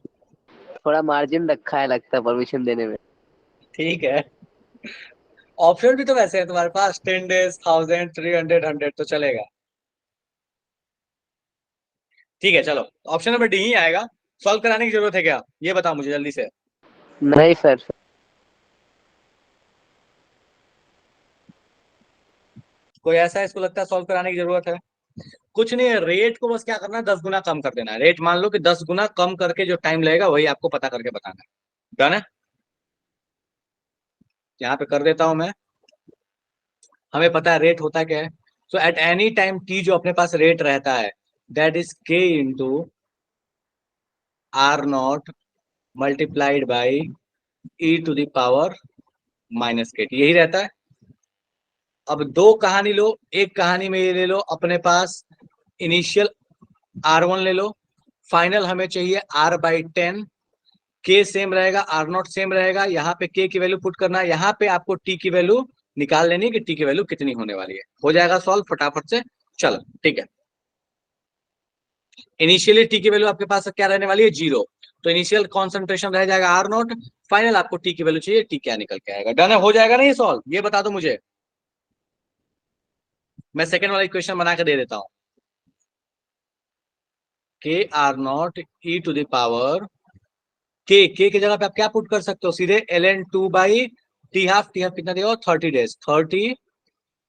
थोड़ा मार्जिन रखा है लगता है परमिशन देने में। ठीक है। ऑप्शन भी तो वैसे है तुम्हारे पास, 10 डेज, 1000, 300, 100, तो चलेगा। ठीक है, चलो ऑप्शन नंबर डी ही आएगा। सॉल्व कराने की जरूरत है क्या, ये बताओ मुझे जल्दी से। नहीं सर। कोई ऐसा है इसको लगता है सॉल्व कराने की जरूरत है? कुछ नहीं है, रेट को बस क्या करना है, 10 गुना कम कर देना है। रेट मान लो कि 10 गुना कम करके जो टाइम लगेगा वही आपको पता करके बताना है। डन है? यहाँ पे कर देता हूं मैं। हमें पता है रेट होता क्या है। So at any time T जो अपने पास रेट रहता है, that is K into R naught multiplied by E to the power minus K T, यही रहता है। अब दो कहानी लो, एक कहानी में ये ले लो अपने पास इनिशियल R1 ले लो, फाइनल हमें चाहिए R/10। के सेम रहेगा, आर नॉट सेम रहेगा। यहाँ पे के की वैल्यू पुट करना है, यहाँ पे आपको टी की वैल्यू निकाल लेनी है कि टी की वैल्यू कितनी होने वाली है। हो जाएगा सॉल्व फटाफट से। चलो ठीक है। इनिशियली टी की वैल्यू आपके पास क्या रहने वाली है, 0। तो इनिशियल कॉन्सेंट्रेशन रह जाएगा आर नॉट, फाइनल आपको टी की वैल्यू चाहिए, टी क्या निकल के आएगा। डन है? हो जाएगा ना ये सॉल्व? ये बता दो मुझे। मैं सेकंड वाला इक्वेशन बना के दे देता हूं। K R naught E to the power K की जगह पे आप क्या पुट कर सकते हो, सीधे ln2 T half. T half कितना देगा, 30 डेज, 30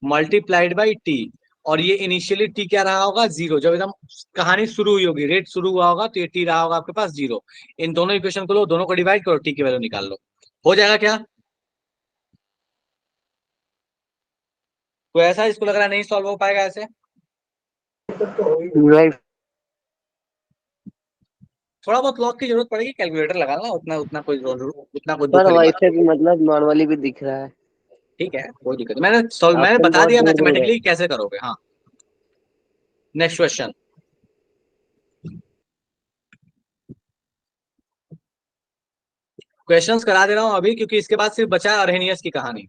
मल्टीप्लाइड बाई टी। और ये इनिशियली टी क्या रहा होगा, 0। जब एकदम कहानी शुरू हुई होगी, रेट शुरू हुआ होगा, तो ये टी रहा होगा आपके पास 0। इन दोनों इक्वेशन को लो, दोनों को डिवाइड करो, टी की वैल्यू निकाल लो। हो जाएगा क्या? तो ऐसा इसको लग रहा है नहीं सॉल्व हो पाएगा ऐसे? राइट। थोड़ा बहुत लॉग की जरूरत पड़ेगी, कैलकुलेटर लगाना, उतना उतना कोई दुख पर वाली बात वैसे नहीं भी है। मतलब नॉर्मली भी दिख रहा है। ठीक है, कोई दिक्कत नहीं। मैंने ऑप्शन बता बहुत दिया दूर दूर है। मैथमेटिकली कैसे करोगे। हाँ, नेक्स्ट क्वेश्चन। क्वेश्चंस करा दे रहा हूं अभी, क्योंकि इसके बाद सिर्फ बचा है अरहेनियस की कहानी।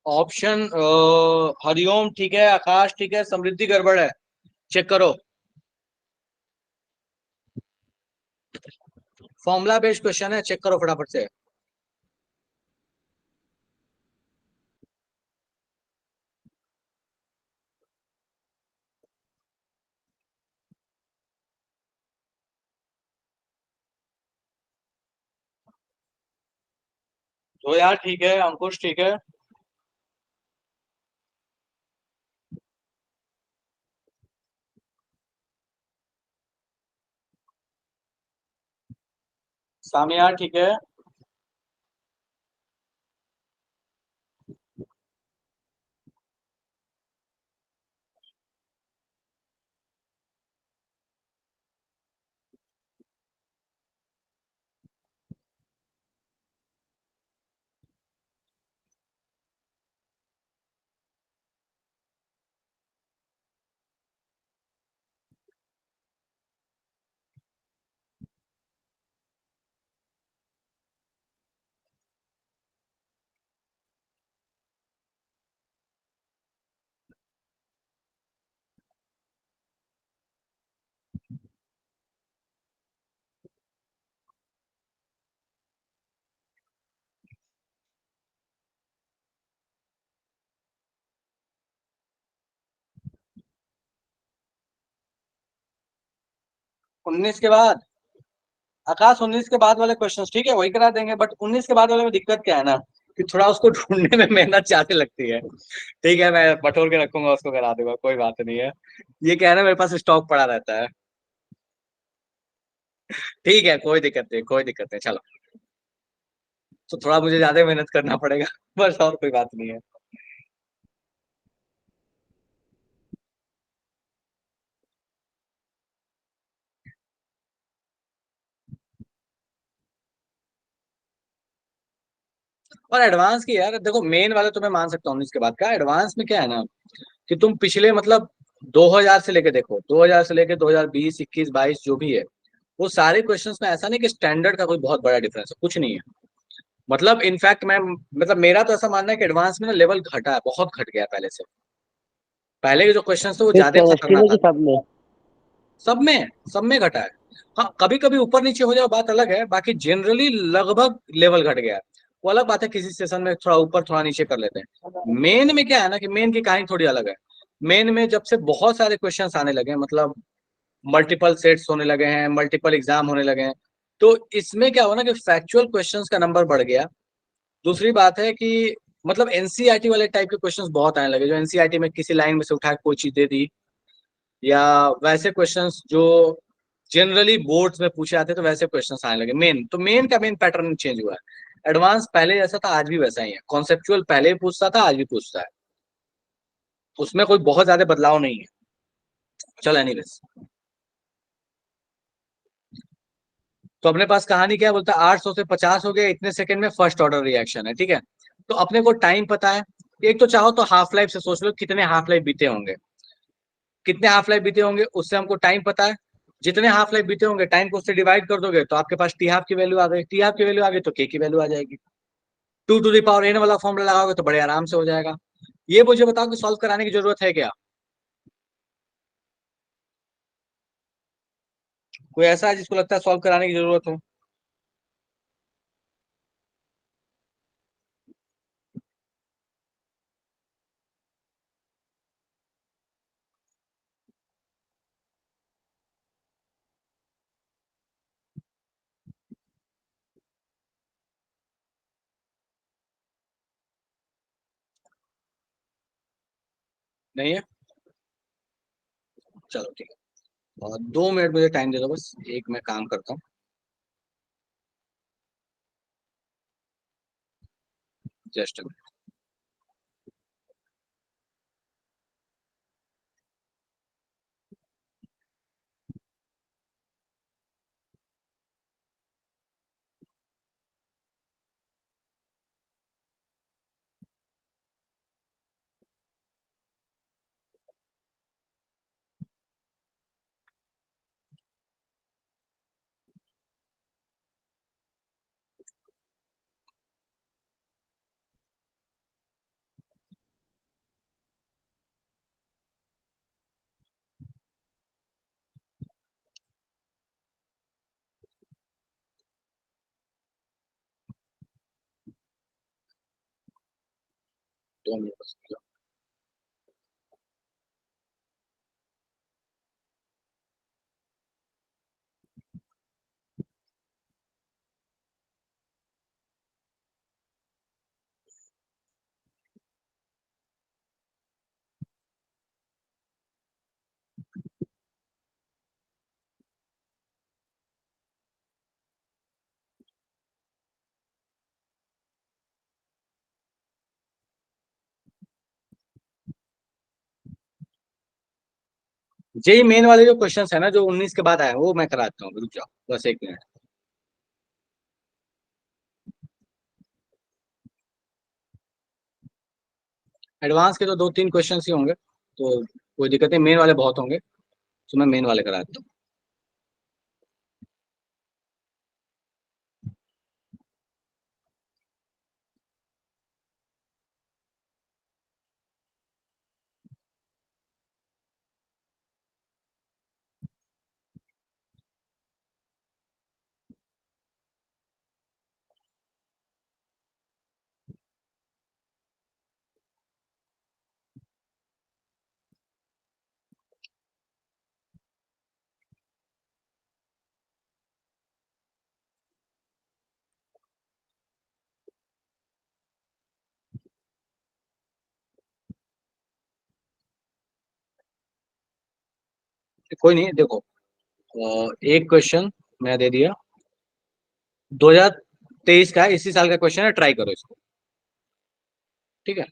ऑप्शन हरिओम ठीक है, आकाश ठीक है, समृद्धि गड़बड़ है। चेक करो। फॉर्मूला बेस्ड क्वेश्चन है, चेक करो फटाफट से। तो यार ठीक है, अंकुश ठीक है। सामिया ठीक है। 19 के बाद आकाश, 19 के बाद वाले क्वेश्चंस ठीक है वही करा देंगे, बट 19 के बाद वाले में दिक्कत क्या है ना कि थोड़ा उसको ढूंढने में मेहनत ज्यादा लगती है। ठीक है, मैं बटोर के रखूंगा, उसको करा दूंगा, कोई बात नहीं है। ये क्या है ना, मेरे पास स्टॉक पड़ा रहता है। ठीक है, कोई दिक्कत नहीं, कोई दिक्कत नहीं, चलो। तो थोड़ा मुझे ज्यादा मेहनत करना पड़ेगा बस, और कोई बात नहीं है। और एडवांस की यार देखो, मेन वाले तो मैं मान सकता हूँ 19 के बाद का। एडवांस में क्या है ना कि तुम पिछले मतलब 2000 से लेके देखो, 2000 से लेके 2020, 21, 22 जो भी है, वो सारे क्वेश्चंस में ऐसा नहीं कि स्टैंडर्ड का कोई बहुत बड़ा डिफरेंस है, कुछ नहीं है। मतलब इनफैक्ट मैं मतलब मेरा तो ऐसा मानना है कि एडवांस में ना लेवल घटा है, बहुत घट गया है पहले से। पहले के जो क्वेश्चन थे वो सिर्फ ज्यादा केमिस्ट्री में खतरनाक कि आते थे। सब में? सब में घटा है। हाँ, कभी कभी ऊपर नीचे हो जाए बात अलग है, बाकी जनरली लगभग लेवल घट गया है। वो अलग बात है, किसी सेशन में थोड़ा ऊपर थोड़ा नीचे कर लेते हैं। मेन में क्या है ना कि मेन की कहानी थोड़ी अलग है। मेन में जब से बहुत सारे क्वेश्चंस आने लगे हैं, मतलब मल्टीपल सेट्स होने लगे हैं, मल्टीपल एग्जाम होने लगे हैं, तो इसमें क्या हुआ ना कि फैक्चुअल क्वेश्चंस का नंबर बढ़ गया। दूसरी बात है कि मतलब एनसीईआरटी वाले टाइप के क्वेश्चंस बहुत आने लगे, जो एनसीईआरटी में किसी लाइन में से उठा के कोई चीज दे दी, या वैसे क्वेश्चंस जो जनरली बोर्ड्स में पूछे जाते हैं, तो वैसे क्वेश्चंस आने लगे। मेन तो मेन का मेन पैटर्न चेंज हुआ है। एडवांस पहले जैसा था आज भी वैसा ही है, कॉन्सेप्चुअल पहले भी पूछता था आज भी पूछता है, उसमें कोई बहुत ज्यादा बदलाव नहीं है। चलो एनीवेज, तो अपने पास कहानी क्या है, बोलता है 800 से 50 हो गए इतने सेकंड में, फर्स्ट ऑर्डर रिएक्शन है, ठीक है। तो अपने को टाइम पता है। एक तो चाहो तो हाफ लाइफ से सोच लो कितने हाफ लाइफ बीते होंगे, कितने हाफ लाइफ बीते होंगे उससे हमको टाइम पता है। जितने हाफ लाइफ बीते होंगे टाइम को उससे डिवाइड कर दोगे तो आपके पास टी हाफ की वैल्यू आ गई, टी हाफ की वैल्यू आ गई तो के की वैल्यू आ जाएगी। 2 टू द पावर n वाला फॉर्मूला लगाओगे तो बड़े आराम से हो जाएगा। ये मुझे बताओ कि सॉल्व कराने की जरूरत है क्या? कोई ऐसा है जिसको लगता है सॉल्व कराने की जरूरत हो? नहीं है? चलो ठीक है, और 2 मिनट मुझे टाइम दे दो बस, एक मैं काम करता हूँ। जस्ट दो मिनट बस। जेई मेन वाले जो क्वेश्चन है ना जो 19 के बाद आए हैं, वो मैं कराता हूँ, रुक जाओ बस 1 मिनट। एडवांस के तो 2-3 क्वेश्चन ही होंगे, तो कोई दिक्कत नहीं, मेन वाले बहुत होंगे, तो मैं मेन वाले कराता हूँ। कोई नहीं, देखो एक क्वेश्चन मैं दे दिया, 2023 का है, इसी साल का क्वेश्चन है, ट्राई करो इसको, ठीक है।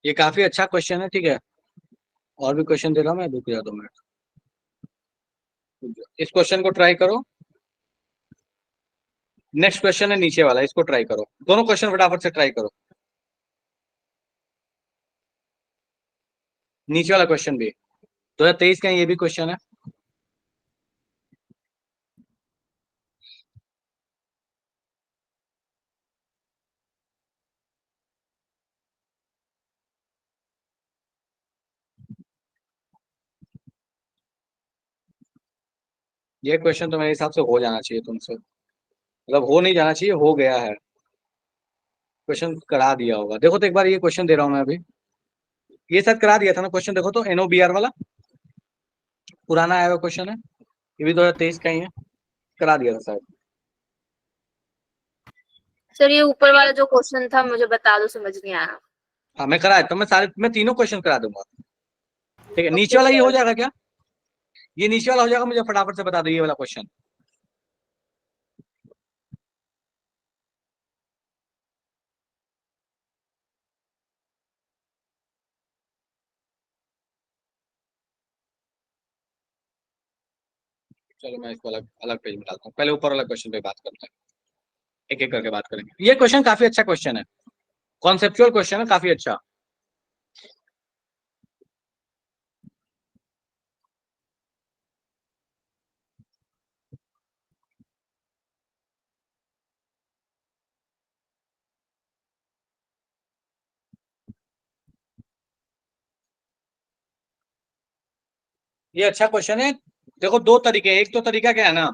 ये काफी अच्छा क्वेश्चन है, ठीक है। और भी क्वेश्चन दे रहा हूँ मैं, रुक जा 2 मिनट। इस क्वेश्चन को ट्राई करो। नेक्स्ट क्वेश्चन है नीचे वाला, इसको ट्राई करो, दोनों क्वेश्चन फटाफट से ट्राई करो। नीचे वाला क्वेश्चन भी 2023 का ये भी क्वेश्चन है। ये क्वेश्चन तो मेरे हिसाब से हो जाना चाहिए तुमसे, मतलब हो नहीं जाना चाहिए, हो गया है, क्वेश्चन करा दिया होगा। देखो तो एक बार ये क्वेश्चन दे रहा हूँ मैं अभी, ये शायद करा दिया था ना क्वेश्चन, देखो तो NOBR वाला पुराना आया हुआ क्वेश्चन है, ये भी 2023 का ही है, करा दिया था शायद। सर ये ऊपर वाला जो क्वेश्चन था मुझे बता दो, समझ नहीं आया। हाँ मैं करा देता हूँ, मैं तीनों क्वेश्चन करा दूंगा, ठीक है। नीचे ओके वाला ये हो सर। जाएगा क्या? ये नीचे वाला हो जाएगा, मुझे फटाफट से बता दो ये वाला क्वेश्चन। चलो मैं इसको अलग अलग पेज में डालता हूँ, पहले ऊपर वाला क्वेश्चन पे बात करते हैं, एक एक करके बात करेंगे। ये क्वेश्चन काफी अच्छा क्वेश्चन है, कॉन्सेप्चुअल क्वेश्चन है, काफी अच्छा। ये अच्छा क्वेश्चन है। देखो दो तरीके, एक तो तरीका क्या है ना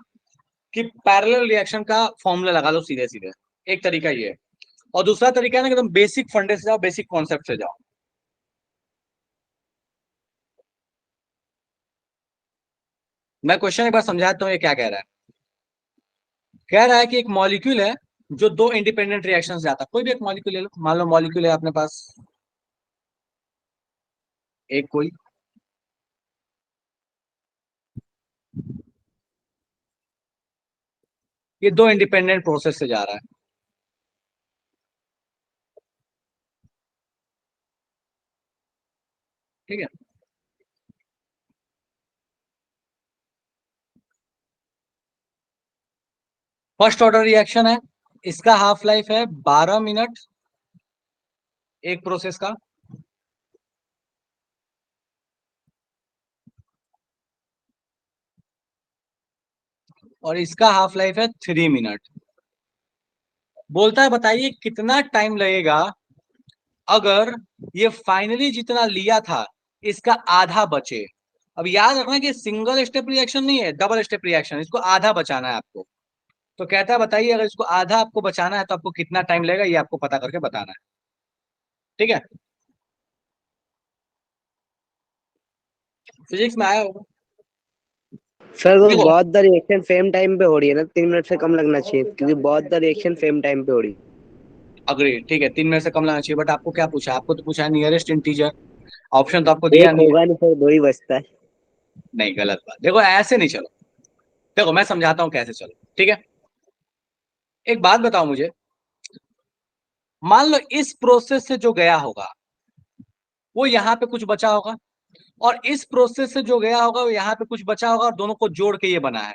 कि पैरेलल रिएक्शन का फॉर्मूला लगा लो सीधे सीधे, एक तरीका ये है। और दूसरा तरीका है ना कि तुम बेसिक फंडे से जाओ, बेसिक कॉन्सेप्ट से जाओ। मैं क्वेश्चन एक बार समझाता हूँ ये क्या कह रहा है। कह रहा है कि एक मॉलिक्यूल है जो दो इंडिपेंडेंट रिएक्शन से जाता है, कोई भी एक मॉलिक्यूल ले लो, मान लो मॉलिक्यूल है अपने पास एक कोई, ये दो इंडिपेंडेंट प्रोसेस से जा रहा है, ठीक है। फर्स्ट ऑर्डर रिएक्शन है, इसका हाफ लाइफ है 12 मिनट एक प्रोसेस का, और इसका हाफ लाइफ है 3 मिनट। बोलता है बताइए कितना टाइम लगेगा अगर ये फाइनली जितना लिया था इसका आधा बचे। अब याद रखना कि सिंगल स्टेप रिएक्शन नहीं है, डबल स्टेप रिएक्शन, इसको आधा बचाना है आपको। तो कहता है बताइए अगर इसको आधा आपको बचाना है तो आपको कितना टाइम लगेगा, ये आपको पता करके बताना है, ठीक है। फिजिक्स में आया होगा। सर वो देखो बहुत द रिएक्शन सेम टाइम पे हो रही है ना, 3 मिनट से कम लगना चाहिए क्योंकि बहुत द रिएक्शन सेम टाइम पे हो रही है। अग्री, ठीक है, 3 मिनट से कम लगना चाहिए, बट आपको क्या पूछा है? आपको तो पूछा है नियरेस्ट इंटीजर, ऑप्शन तो आपको दिया एक नहीं है। होगा नहीं सर, 2 ही बचता है। नहीं, गलत बात। देखो ऐसे नहीं चलो, देखो मैं समझाता हूँ कैसे चलो, ठीक है। एक बात बताओ मुझे, मान लो इस प्रोसेस से जो गया होगा वो यहाँ पे कुछ बचा होगा, और इस प्रोसेस से जो गया होगा वो यहाँ पे कुछ बचा होगा, और दोनों को जोड़ के ये बना है,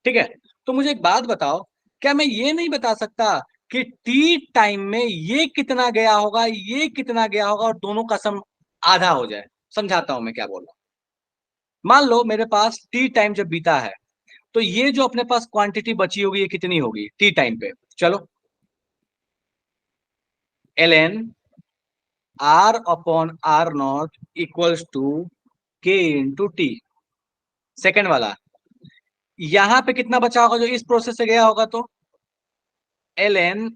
ठीक है। तो मुझे एक बात बताओ, क्या मैं ये नहीं बता सकता कि टी टाइम में ये कितना गया होगा, ये कितना गया होगा, और दोनों का सम आधा हो जाए? समझाता हूं मैं क्या बोल रहा हूं। मान लो मेरे पास टी टाइम जब बीता है, तो ये जो अपने पास क्वांटिटी बची होगी ये कितनी होगी टी टाइम पे? चलो, L N R upon R naught equals to K into T. Second वाला, यहां पे कितना बचा होगा जो इस प्रोसेस से गया होगा? तो L N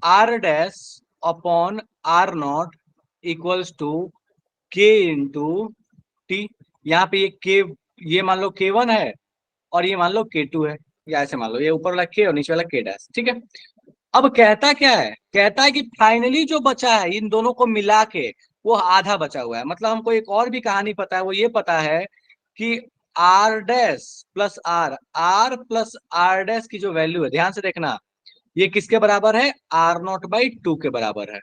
R dash upon R naught equals to K into T. यहाँ पे ये के, ये मान लो K1 है, और ये मान लो K2 है, या ऐसे मान लो ये ऊपर वाला K और नीचे वाला K डैश, ठीक है। अब कहता क्या है? कहता है कि फाइनली जो बचा है इन दोनों को मिला के वो आधा बचा हुआ है। मतलब हमको एक और भी कहानी पता है, वो ये पता है कि R dash plus R plus R dash की जो वैल्यू है, ध्यान से देखना, ये किसके बराबर है? आर नॉट बाई टू के बराबर है।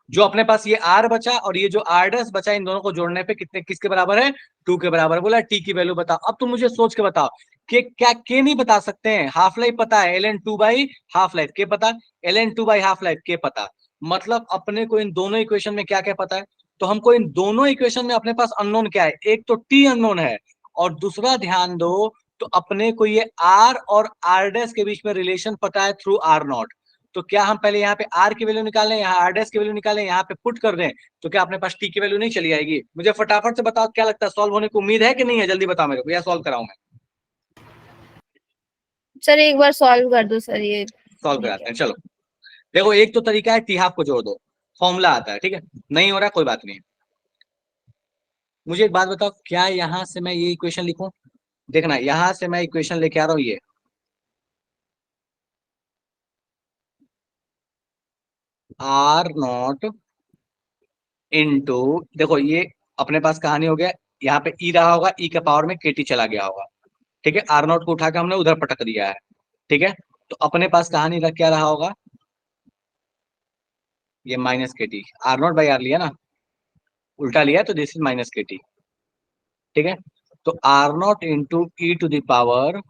जो अपने पास ये आर बचा और ये जो आर डैश बचा, इन दोनों को जोड़ने पे कितने, किसके बराबर है? टू के बराबर। बोला टी की वैल्यू बताओ। अब तुम मुझे सोच के बताओ कि क्या के नहीं बता सकते हैं? हाफ लाइफ पता है, L N two by half life K पता, L N two by half life K पता। मतलब अपने को इन दोनों इक्वेशन में क्या क्या पता है? तो हमको इन दोनों इक्वेशन में अपने पास अननोन क्या है? एक तो टी अननोन है, और दूसरा ध्यान दो, तो अपने को ये आर और आर डैश के बीच में रिलेशन पता है थ्रू आर नॉट। तो क्या हम पहले यहाँ पे आर की वैल्यू निकालें, यहाँ आर डैश की वैल्यू निकालें, यहाँ पे पुट कर दें, तो क्या अपने पास टी की वैल्यू नहीं चली आएगी? मुझे फटाफट से बताओ, क्या लगता है सॉल्व होने की उम्मीद है कि नहीं है? जल्दी बताओ मेरे को, या सॉल्व कराऊं मैं? सर एक बार सॉल्व कर दो सर ये। सॉल्व कराते हैं, चलो। देखो एक तो तरीका है टी हाफ को जोड़ दो, फॉर्मूला आता है, ठीक है। नहीं हो रहा कोई बात नहीं। मुझे एक बात बताओ, क्या यहां से मैं ये इक्वेशन लिखूं? देखना, यहां से मैं इक्वेशन लेके आ रहा हूं, ये आर नॉट इंटू, देखो ये अपने पास कहानी हो गया, यहाँ पे ई रहा होगा, ई के पावर में केटी चला गया होगा, ठीक है। आर नॉट को उठा के हमने उधर पटक दिया है, ठीक है। तो अपने पास कहानी रख क्या रहा होगा? ये minus KT, R naught by R लिया ना, उल्टा लिया, तो दिस इज माइनस केटी, ठीक है। तो R naught into E to the power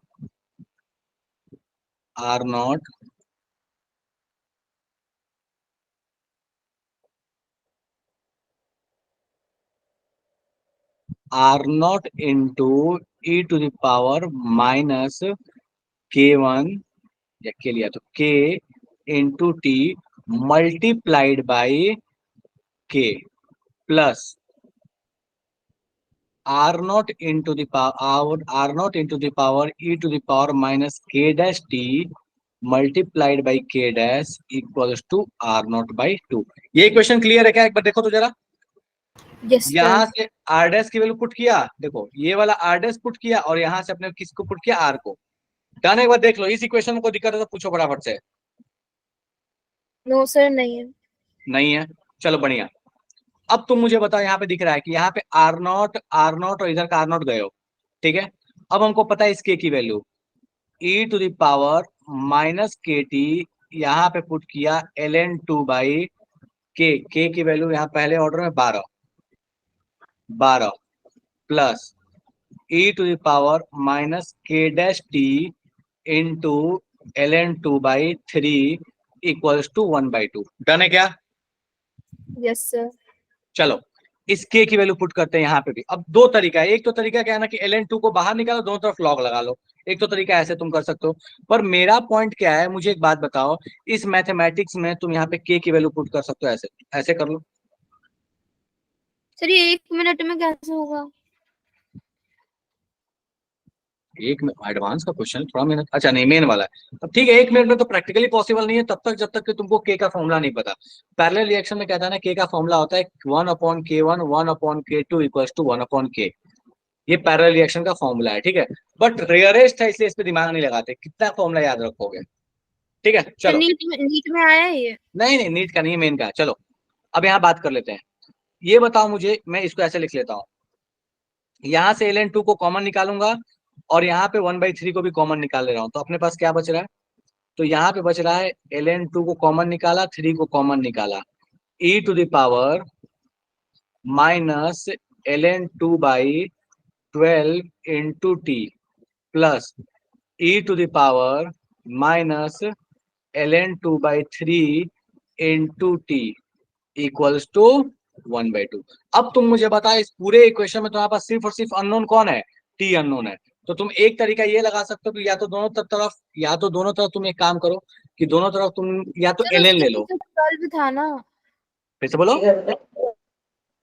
R naught R naught into E to the power minus K1, या के लिया तो K into T multiplied by K plus R naught into the power R naught into the power E to the power minus K dash T multiplied by K dash equals to R naught by two. ये equation clear है क्या? एक बार देखो तो जरा। Yes sir. यहां से आर डैश की वैल्यू पुट किया, देखो ये वाला आर डैश पुट किया, और यहां से अपने किसको पुट किया? आर को। डन। एक बार देख लो, इस इक्वेशन में कोई दिक्कत है तो पूछो फटाफट से। नो सर नहीं है। नहीं है, चलो बढ़िया। अब तुम मुझे बताओ, यहाँ पे दिख रहा है कि यहाँ पे आर नॉट और इधर का आर नॉट गए हो, ठीक है। अब हमको पता है इस के की value, E to the power minus K T, यहाँ पे पुट किया एल एन टू बाई के की वैल्यू यहाँ पहले ऑर्डर में 12 plus e to the power minus k dash t into l N two by three equals to 1/2। Done है क्या? Yes sir. चलो, इस के की वैल्यू पुट करते हैं यहाँ पे भी। अब दो तरीका है, एक तो तरीका क्या है ना कि ln टू को बाहर निकालो, दोनों तरफ लॉग लगा लो, एक तो तरीका ऐसे तुम कर सकते हो। पर मेरा पॉइंट क्या है, मुझे एक बात बताओ, इस मैथमेटिक्स में तुम यहाँ पे के की वैल्यू पुट कर सकते हो, ऐसे ऐसे कर लो। सर ये 1 मिनट में कैसे होगा? एक एडवांस का क्वेश्चन, थोड़ा मेहनत, अच्छा नहीं मेन वाला है, अब ठीक है। 1 मिनट में तो प्रैक्टिकली पॉसिबल नहीं है तब तक जब तक कि तुमको के का फॉर्मूला नहीं पता। पैरेलल रिएक्शन में कहता है ना, के का फॉर्मूला होता है 1/K1 1/K2 = 1/K। ये पैरेलल रिएक्शन का फॉर्मूला है, ठीक है, बट रेयरेस्ट है इसलिए इस पे दिमाग नहीं लगाते, कितना फॉर्मूला याद रखोगे, ठीक है। चलो नीट में आया है ये? नहीं नहीं, नीट का नहीं, मेन का है। चलो अब यहाँ बात कर लेते हैं। ये बताओ मुझे, मैं इसको ऐसे लिख लेता हूँ, यहाँ से ln2 को कॉमन निकालूंगा और यहाँ पे 1/3 को भी कॉमन निकाल ले रहा हूँ, तो अपने पास क्या बच रहा है, तो यहाँ पे बच रहा है ln2 को कॉमन निकाला, 3 को कॉमन निकाला, e to the power minus ln2/12 into T plus e to the power minus ln2/3 into T equals to 1/2। अब तुम मुझे बता, इस पूरे इक्वेशन में तुम्हारे पास सिर्फ और सिर्फ अननोन कौन है, टी अननोन है। तो तुम एक तरीका ये लगा सकते हो कि या तो दोनों तरफ तुम एक काम करो कि दोनों तरफ तुम या तो सर ln ले उसके लो। पीछे 12 था ना फिर से बोलो।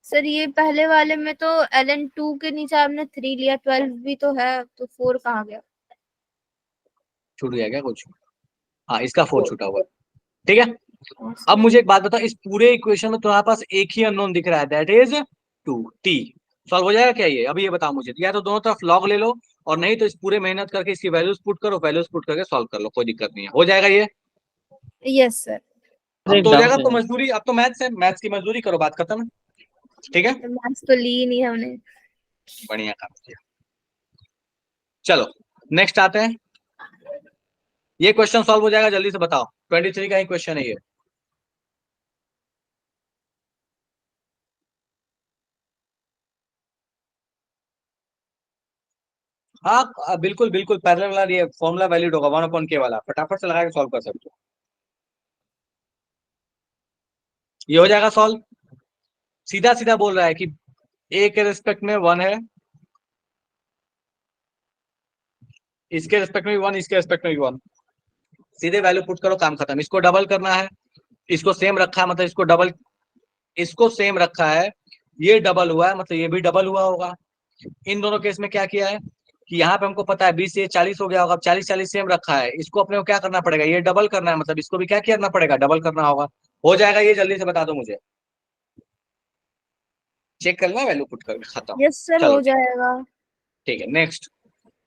सर, ये पहले वाले में तो ln2 के नीचे आपने 3 लिया, 12 भी तो है, तो 4 कहाँ गया? छूट गया क्या कुछ? हाँ, इसका 4 छूटा हुआ, ठीक है। अब मुझे एक बात बताओ, इस पूरे इक्वेशन में तुम्हारे पास एक ही अननोन दिख रहा है, दैट इज 2t। सॉल्व हो जाएगा क्या ये? अभी ये बताओ मुझे, या तो दोनों तरफ लॉग ले लो और नहीं तो इस पूरे मेहनत करके इसकी वैल्यूज पुट करो, वैल्यूज पुट करके सॉल्व कर लो, कोई दिक्कत नहीं है, हो जाएगा ये। Yes sir. अब तो हो जाएगा, अब तो मजदूरी, अब तो मैथ्स है, मैथ्स की मजदूरी करो, बात खत्म है, ठीक है। मैथ्स तो ली नहीं हमने। बढ़िया काम किया। चलो नेक्स्ट आते हैं, ये क्वेश्चन सॉल्व हो जाएगा, जल्दी से बताओ, 23 का ही क्वेश्चन है ये। हाँ बिल्कुल बिल्कुल, पैरेलल वाला ये फॉर्मूला वैलिड होगा, 1/k वाला, फटाफट से लगा के सॉल्व कर सकते हो, ये हो जाएगा सॉल्व। सीधा सीधा बोल रहा है कि ए के रिस्पेक्ट में 1 है, इसके रिस्पेक्ट में भी 1, इसके रिस्पेक्ट में भी 1, सीधे वैल्यू पुट करो, काम खत्म। इसको डबल करना है, इसको सेम रखा है मतलब इसको डबल, इसको सेम रखा है, ये डबल हुआ है मतलब ये भी डबल हुआ होगा। इन दोनों केस में क्या किया है कि यहाँ पे हमको पता है 20 से 40 हो गया होगा, अब 40 सेम रखा है, इसको अपने को क्या करना पड़ेगा, ये डबल करना है, मतलब इसको भी क्या करना पड़ेगा, डबल करना होगा। हो जाएगा ये, जल्दी से बता दो मुझे, चेक करना, वैल्यू पुट कर, खत्म। यस सर, चलो हो जाएगा। ठीक है, नेक्स्ट।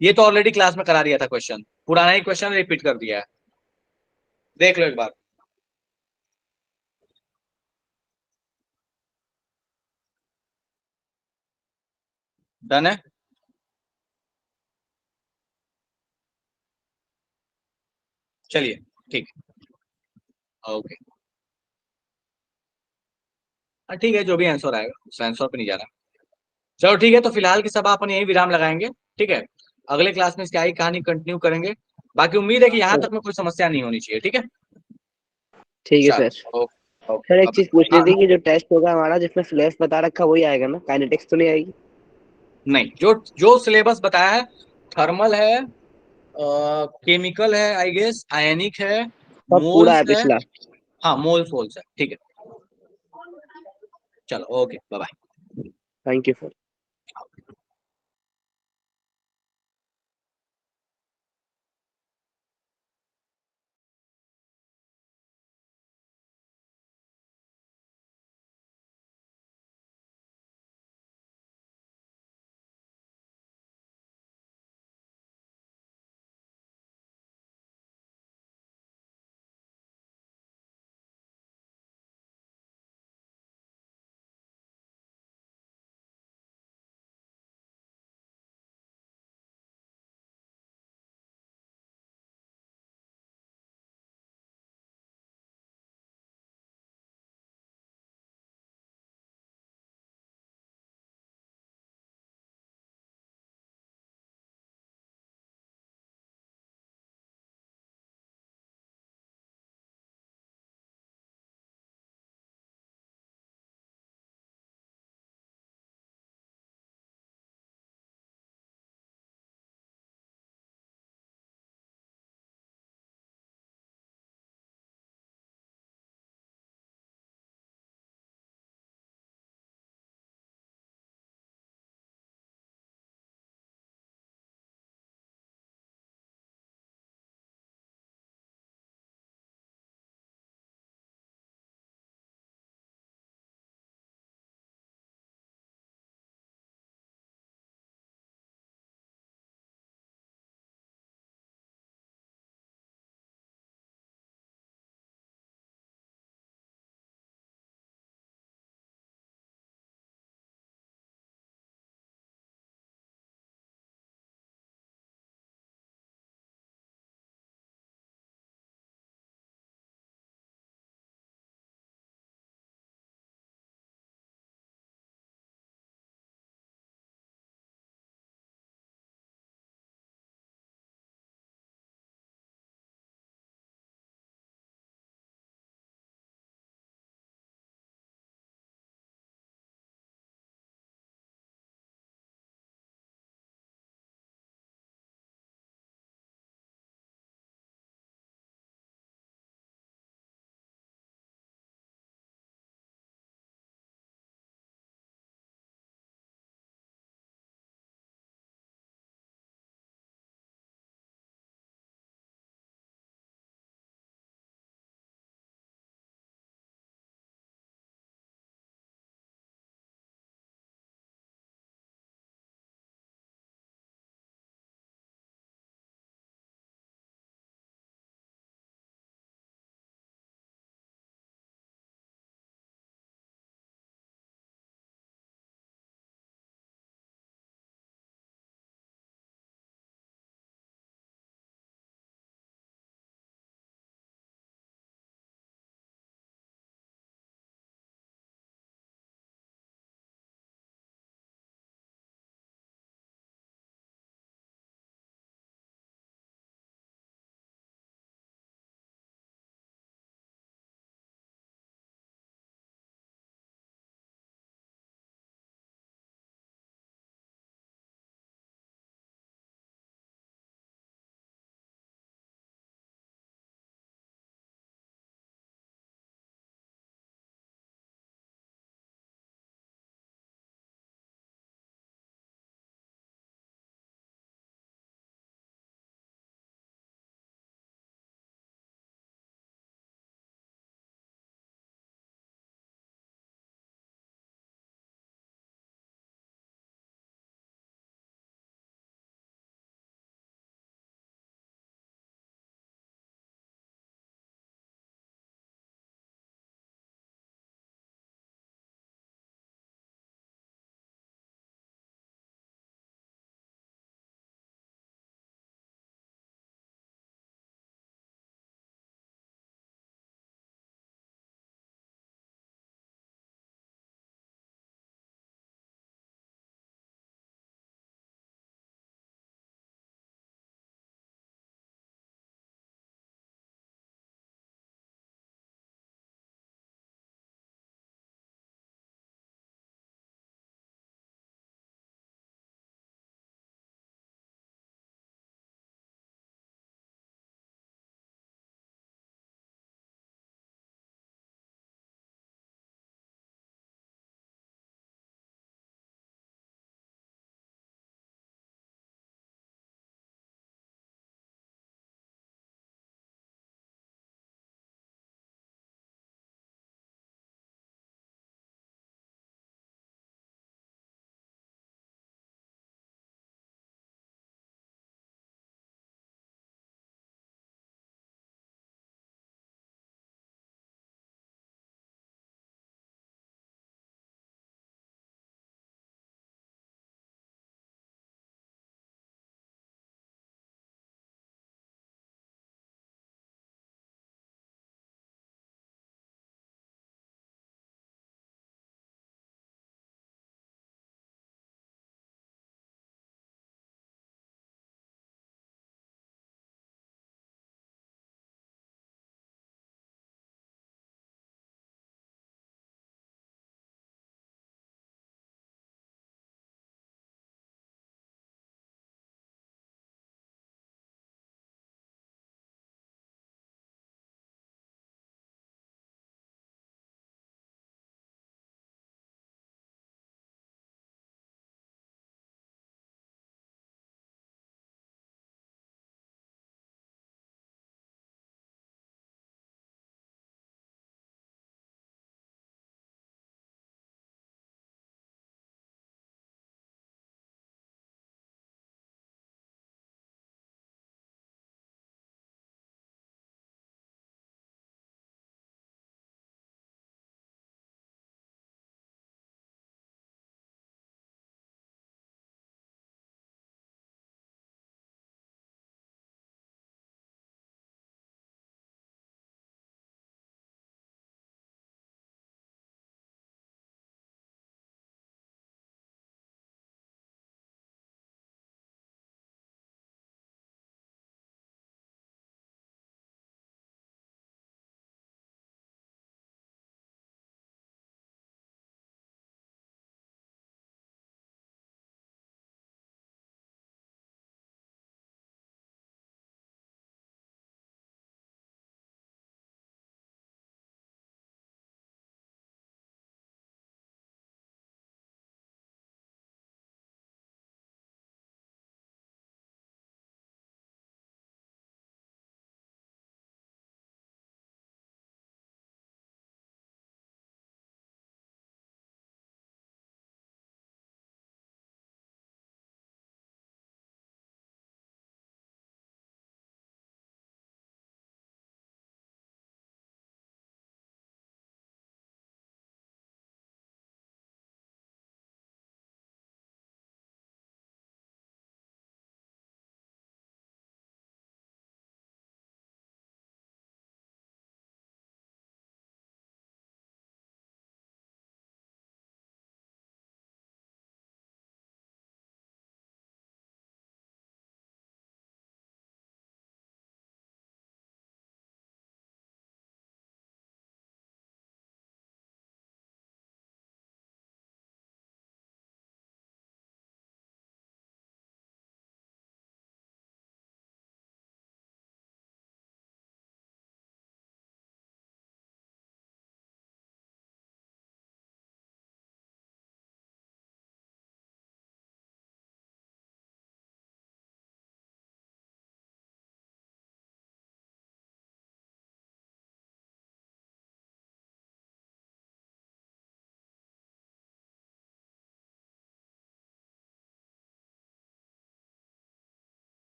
ये तो ऑलरेडी क्लास में करा दिया था क्वेश्चन, पुराना ही क्वेश्चन रिपीट कर दिया है, देख लो एक बार। डन है, चलिए ठीक, ओके, ठीक है, जो भी आंसर आएगा उस आंसर पे नहीं जा रहा। चलो ठीक है, तो फिलहाल की सब अपन यही विराम लगाएंगे, ठीक है, अगले क्लास में इसकी आगे कहानी कंटिन्यू करेंगे। बाकी उम्मीद है कि यहाँ तक में कोई समस्या नहीं होनी चाहिए, ठीक है। ठीक है चलो सर। ओके सर एक ओके, चीज पूछनी हाँ थी कि जो टेस्ट होगा हमारा जिसमें फ्लैश बता रखा वही आएगा ना, काइनेटिक्स तो नहीं आएगी? नहीं, जो जो सिलेबस बताया है, थर्मल है, केमिकल है, आई गेस आयनिक है, सब पूरा मोल्स है है, पिछला। हाँ मोल्स वोल्स है, ठीक है। चलो okay, bye bye. Thank you sir.